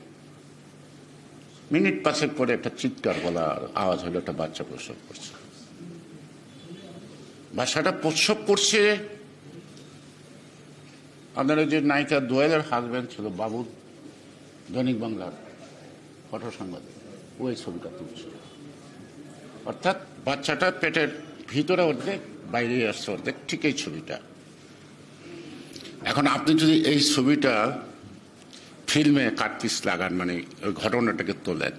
মিনিট ৫ পরে একটা চিৎকার বলার আওয়াজ হলো, একটা বাচ্চা প্রসব করছে। বাচ্চাটা প্রসব করছে। আপনারা যে নায়িকা দোয়েলের হাজব্যান্ড ছিল বাবুল, দৈনিক বাংলার ফটো সাংবাদিক, ওই ছবিটা তুলছে। অর্থাৎ বাচ্চাটা পেটের ভিতরে অর্ধেক, বাইরে আসছে অর্ধেক, ঠিক এই ছবিটা। এখন আপনি যদি এই ছবিটা ফিল্মে কাটপিস লাগান, মানে ওই ঘটনাটাকে তোলেন,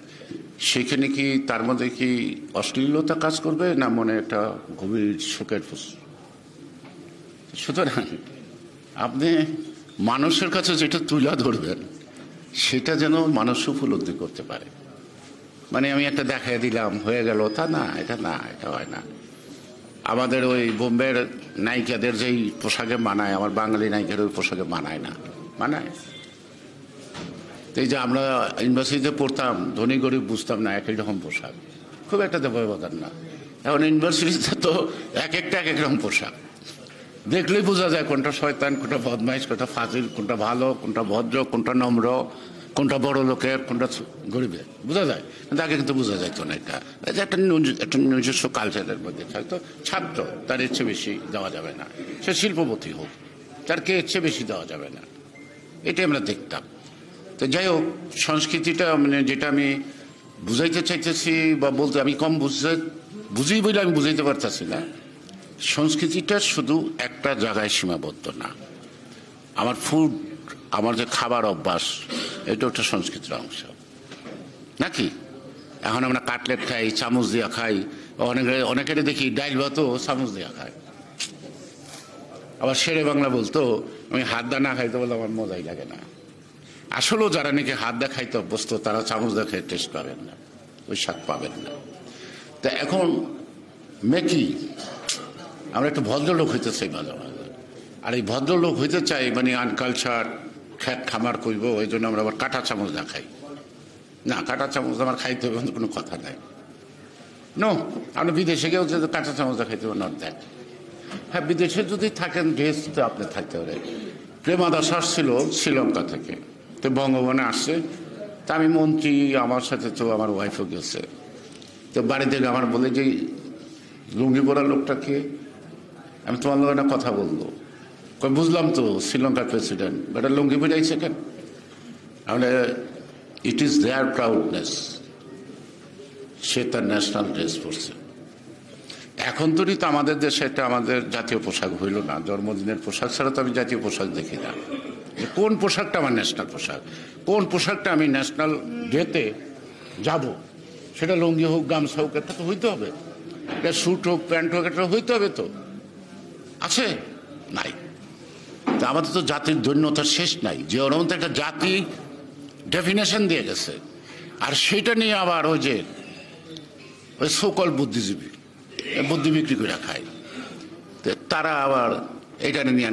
সেখানে কি তার মধ্যে কি অশ্লীলতা কাজ করবে, না মনে একটা গভীর শোকের ফুস? সুতরাং আপনি মানুষের কাছে যেটা তুলে ধরবেন, সেটা যেন মানুষ উপলব্ধি করতে পারে। মানে আমি একটা দেখাই দিলাম, হয়ে গেল, তা না, এটা না, এটা হয় না। আমাদের ওই বোম্বের নায়িকাদের যেই পোশাকে মানায়, আমার বাঙালি নায়িকার ওই পোশাকে মানায় না, মানায়। এই যে আমরা ইউনিভার্সিটিতে পড়তাম, ধনী গরিব বুঝতাম না, একই রকম পোশাক, খুব একটা ব্যবধান না। এখন ইউনিভার্সিটিতে তো এক একটা এক এক রকম পোশাক, দেখলেই বোঝা যায় কোনটা শয়তান, কোনটা বদমাইশ, কোনটা ফাজিল, কোনটা ভালো, কোনটা ভদ্র, কোনটা নম্র, কোনটা বড় লোকের, কোনটা গরিবের, বোঝা যায়। কিন্তু আগে কিন্তু বোঝা যাইতো না। এটা একটা নিজস্ব কালচারের মধ্যে থাকতো। ছাত্র, তার ইচ্ছে বেশি দেওয়া যাবে না, সে শিল্পপতি হোক, তার কে ইচ্ছে বেশি দেওয়া যাবে না, এটাই আমরা দেখতাম। তো যাই হোক, সংস্কৃতিটা মানে যেটা আমি বুঝাইতে চাইতেছি বা বলতে, আমি কম বুঝি বলে আমি বুঝাইতে পারতেছি না। সংস্কৃতিটা শুধু একটা জায়গায় সীমাবদ্ধ না। আমার ফুড, আমার যে খাবার অভ্যাস, এটা একটা সংস্কৃতির অংশ নাকি? এখন আমরা কাটলেট খাই, চামচ দিয়া খাই, অনেকের দেখি ডাইল ভাতও চামচ দিয়া খায়। আবার শেরে বাংলা বলতো, আমি হাত দা না খাইতে বলে আমার মজাই লাগে না। আসলেও যারা নাকি হাত দা খাইতে অভ্যস্ত, তারা চামচ দা খাই টেস্ট পাবেন না, ওই স্বাদ পাবেন না। তা এখন মেকি আমরা একটু ভদ্রলোক হইতে চাই মাঝে মাঝে। আর এই ভদ্রলোক হইতে চাই মানে আনকালচার, খ্যাট খামার করবো, ওই জন্য আমরা আবার কাঁটা চামচ না খাই। না, কাঁটা চামচ আমার খাইতে হবে কোনো কথা নাই। নো, আপনি বিদেশে গেও যে কাঁটা চামচটা খাইতে হবে, নট দ্যাট। হ্যাঁ, বিদেশে যদি থাকেন ড্রেস তো আপনি থাকতে পারে। প্রেমাদাস আসছিল শ্রীলঙ্কা থেকে, তো বঙ্গভবনে আসছে। তা আমি মন্ত্রী, আমার সাথে তো আমার ওয়াইফও গেছে। তো বাড়ি থেকে আমার বলে যে লুঙ্গি পরা লোকটা কে, আমি তোমার লোক একটা কথা বলবো। বুঝলাম তো শ্রীলঙ্কার প্রেসিডেন্ট, বেটা লুঙ্গি পরাইছে কেন? আমরা ইট ইজ দেয়ার প্রাউডনেস, সে তার ন্যাশনাল ড্রেস পরছে। এখন তো আমাদের দেশে এটা আমাদের জাতীয় পোশাক হইল না। জন্মদিনের পোশাক ছাড়া তো আমি জাতীয় পোশাক দেখি না। কোন পোশাকটা আমার ন্যাশনাল পোশাক, কোন পোশাকটা আমি ন্যাশনাল ডেতে যাব, সেটা লুঙ্গি হোক, গামছা হোক, এটা তো হইতে হবে। এটা স্যুট হোক, প্যান্ট হোক, এটা হইতে হবে। তো আছে নাই, তা আমাদের তো জাতির দৈন্যতার শেষ নাই। জিয়াউর রহমান তো একটা জাতি ডেফিনেশন দিয়ে গেছে, আর সেটা নিয়ে আবার ওই সকল বুদ্ধিজীবী বুদ্ধি বিক্রি করে খায়। তারা আবার এটা নিয়ে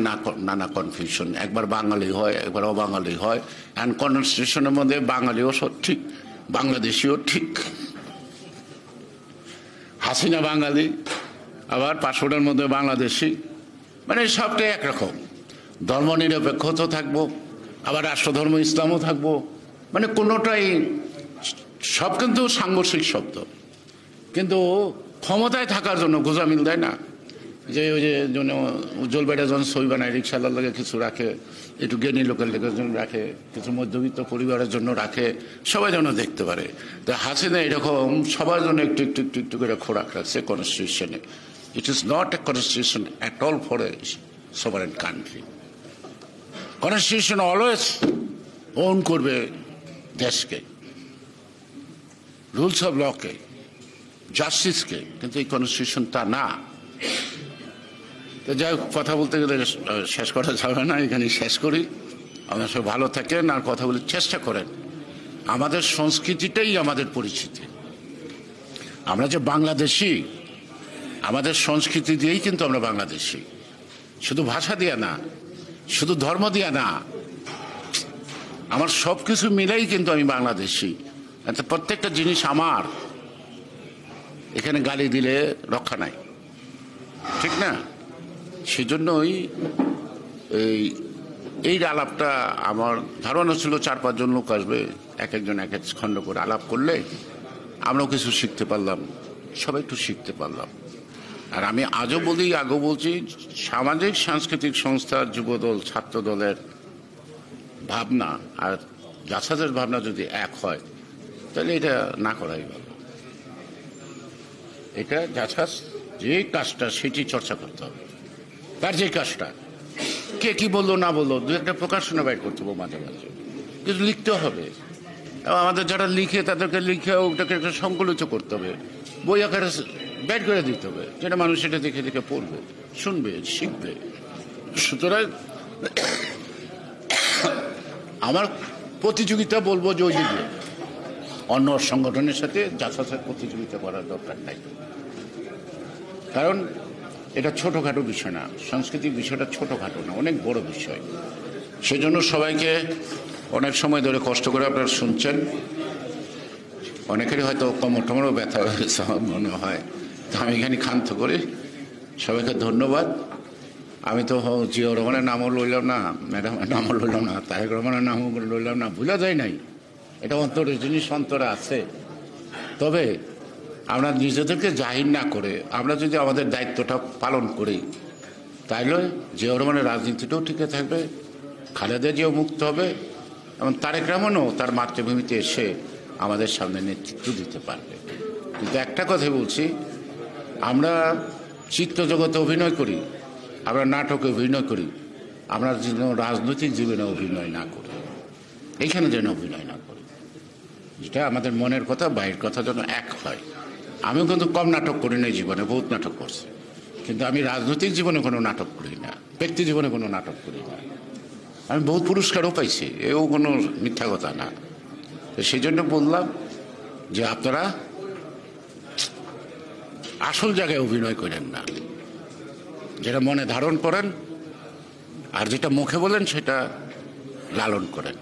নানা কনফিউশন, একবার বাঙালি হয় একবার অবাঙালি হয়। অ্যান্ড কনস্টিটিউশনের মধ্যে বাঙালিও ঠিক, বাংলাদেশিও ঠিক, হাসিনা বাঙালি, আবার পাসপোর্টের মধ্যে বাংলাদেশি, মানে সবটাই একরকম। ধর্ম নিরপেক্ষ তো থাকবো, আবার রাষ্ট্রধর্ম ইসলামও থাকবো, মানে কোনোটাই সব কিন্তু সাংঘর্ষিক শব্দ। কিন্তু ক্ষমতায় থাকার জন্য গোজামিল দেয় না, যে ওই যে উজ্জ্বল বেটা যখন সই বানায়, রিক্সাওয়ালার লাগে কিছু রাখে, একটু জ্ঞানী লোকের লেগের জন্য রাখে, কিছু মধ্যবিত্ত পরিবারের জন্য রাখে, সবাই যেন দেখতে পারে। তো হাসিনা এরকম সবার জন্য একটু একটু একটু একটু করে খোরাক রাখছে কনস্টিটিউশনে। It is not a constitution at all for a sovereign country. Constitution always own করবে দেশকে, রুলস অফ লকে, জাস্টিসকে, কিন্তু এই কনস্টিটিউশন তা না। তো যাই হোক, কথা বলতে গেলে শেষ করা যাবে না, এখানে শেষ করি। আপনারা সব ভালো থাকেন আর কথা বলে চেষ্টা করেন। আমাদের সংস্কৃতিটাই আমাদের পরিচিতি। আমরা যে বাংলাদেশি, আমাদের সংস্কৃতি দিয়েই কিন্তু আমরা বাংলাদেশি, শুধু ভাষা দিয়া না, শুধু ধর্ম দিয়া না, আমার সব কিছু মিলাই কিন্তু আমি বাংলাদেশি। প্রত্যেকটা জিনিস আমার, এখানে গালি দিলে রক্ষা নাই, ঠিক না? সেজন্যই এই আলাপটা আমার ধারণা ছিল 4-5 জন লোক আসবে, এক একজন এক এক খণ্ড করে আলাপ করলে আমরাও কিছু শিখতে পারলাম, সবাই একটু শিখতে পারলাম। আর আমি আজও বলি, আগেও বলছি, সামাজিক সাংস্কৃতিক সংস্থা, যুবদল, ছাত্র দলের ভাবনা আর জাসাদের ভাবনা যদি এক হয়, তাহলে এটা না করাই ভালো। এটা জাসাস যে কাজটা সেটি চর্চা করতে হবে, তার যে কাজটা, কে কি বললো না বললো, দু একটা প্রকাশনা বাইর করতে হবে, মাঝে মাঝে কিছু লিখতে হবে। এবং আমাদের যারা লিখে তাদেরকে লিখে ওটাকে একটা সংকলিত করতে হবে, বই আকারে বের করে দিতে হবে, যেটা মানুষ এটা দেখে দেখে পড়বে, শুনবে, শিখবে। সুতরাং আমার প্রতিযোগিতা বলবো যে ওই দিকে অন্য সংগঠনের সাথে জাসাসের প্রতিযোগিতা করার দরকার নাই, কারণ এটা ছোটোখাটো বিষয় না, সাংস্কৃতিক বিষয়টা ছোটোখাটো না, অনেক বড় বিষয়। সেজন্য সবাইকে অনেক সময় ধরে কষ্ট করে আপনারা শুনছেন, অনেকেরই হয়তো কোমর টোমরও ব্যথা হয়েছে আমার মনে হয়। তো আমি এখানে ক্ষান্ত করি, সবাইকে ধন্যবাদ। আমি তো জিয়াউর রহমানের নামও লইলাম না, ম্যাডামের নামও লইলাম না, তারেক রহমানের নামও লইলাম না, ভুলা যায় নাই, এটা অন্তরের জিনিস, অন্তরে আছে। তবে আমরা নিজেদেরকে জাহির না করে আমরা যদি আমাদের দায়িত্বটা পালন করি, তাইলে জিয়াউর রহমানের রাজনীতিটাও টিকে থাকবে, খালেদা জিয়াও মুক্ত হবে, এবং তারেক রহমানও তার মাতৃভূমিতে এসে আমাদের সামনে নেতৃত্ব দিতে পারবে। কিন্তু একটা কথাই বলছি, আমরা চিত্রজগতে অভিনয় করি, আমরা নাটকে অভিনয় করি, আমরা যেন রাজনৈতিক জীবনে অভিনয় না করি, এইখানে যেন অভিনয় না করি, যেটা আমাদের মনের কথা বাইরের কথা যেন এক হয়। আমিও কিন্তু কম নাটক করি না জীবনে, বহুত নাটক করছি, কিন্তু আমি রাজনৈতিক জীবনে কোনো নাটক করি না, ব্যক্তি জীবনে কোনো নাটক করি না। আমি বহুত পুরস্কারও পাইছি, এও কোনো মিথ্যা কথা না। তো সেই জন্য বললাম যে আপনারা আসল জায়গায় অভিনয় করেন না, যেটা মনে ধারণ করেন আর যেটা মুখে বলেন সেটা লালন করেন,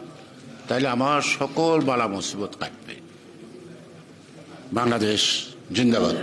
তাইলে আমার সকল বালা মুসিবত কাটবে। বাংলাদেশ জিন্দাবাদ।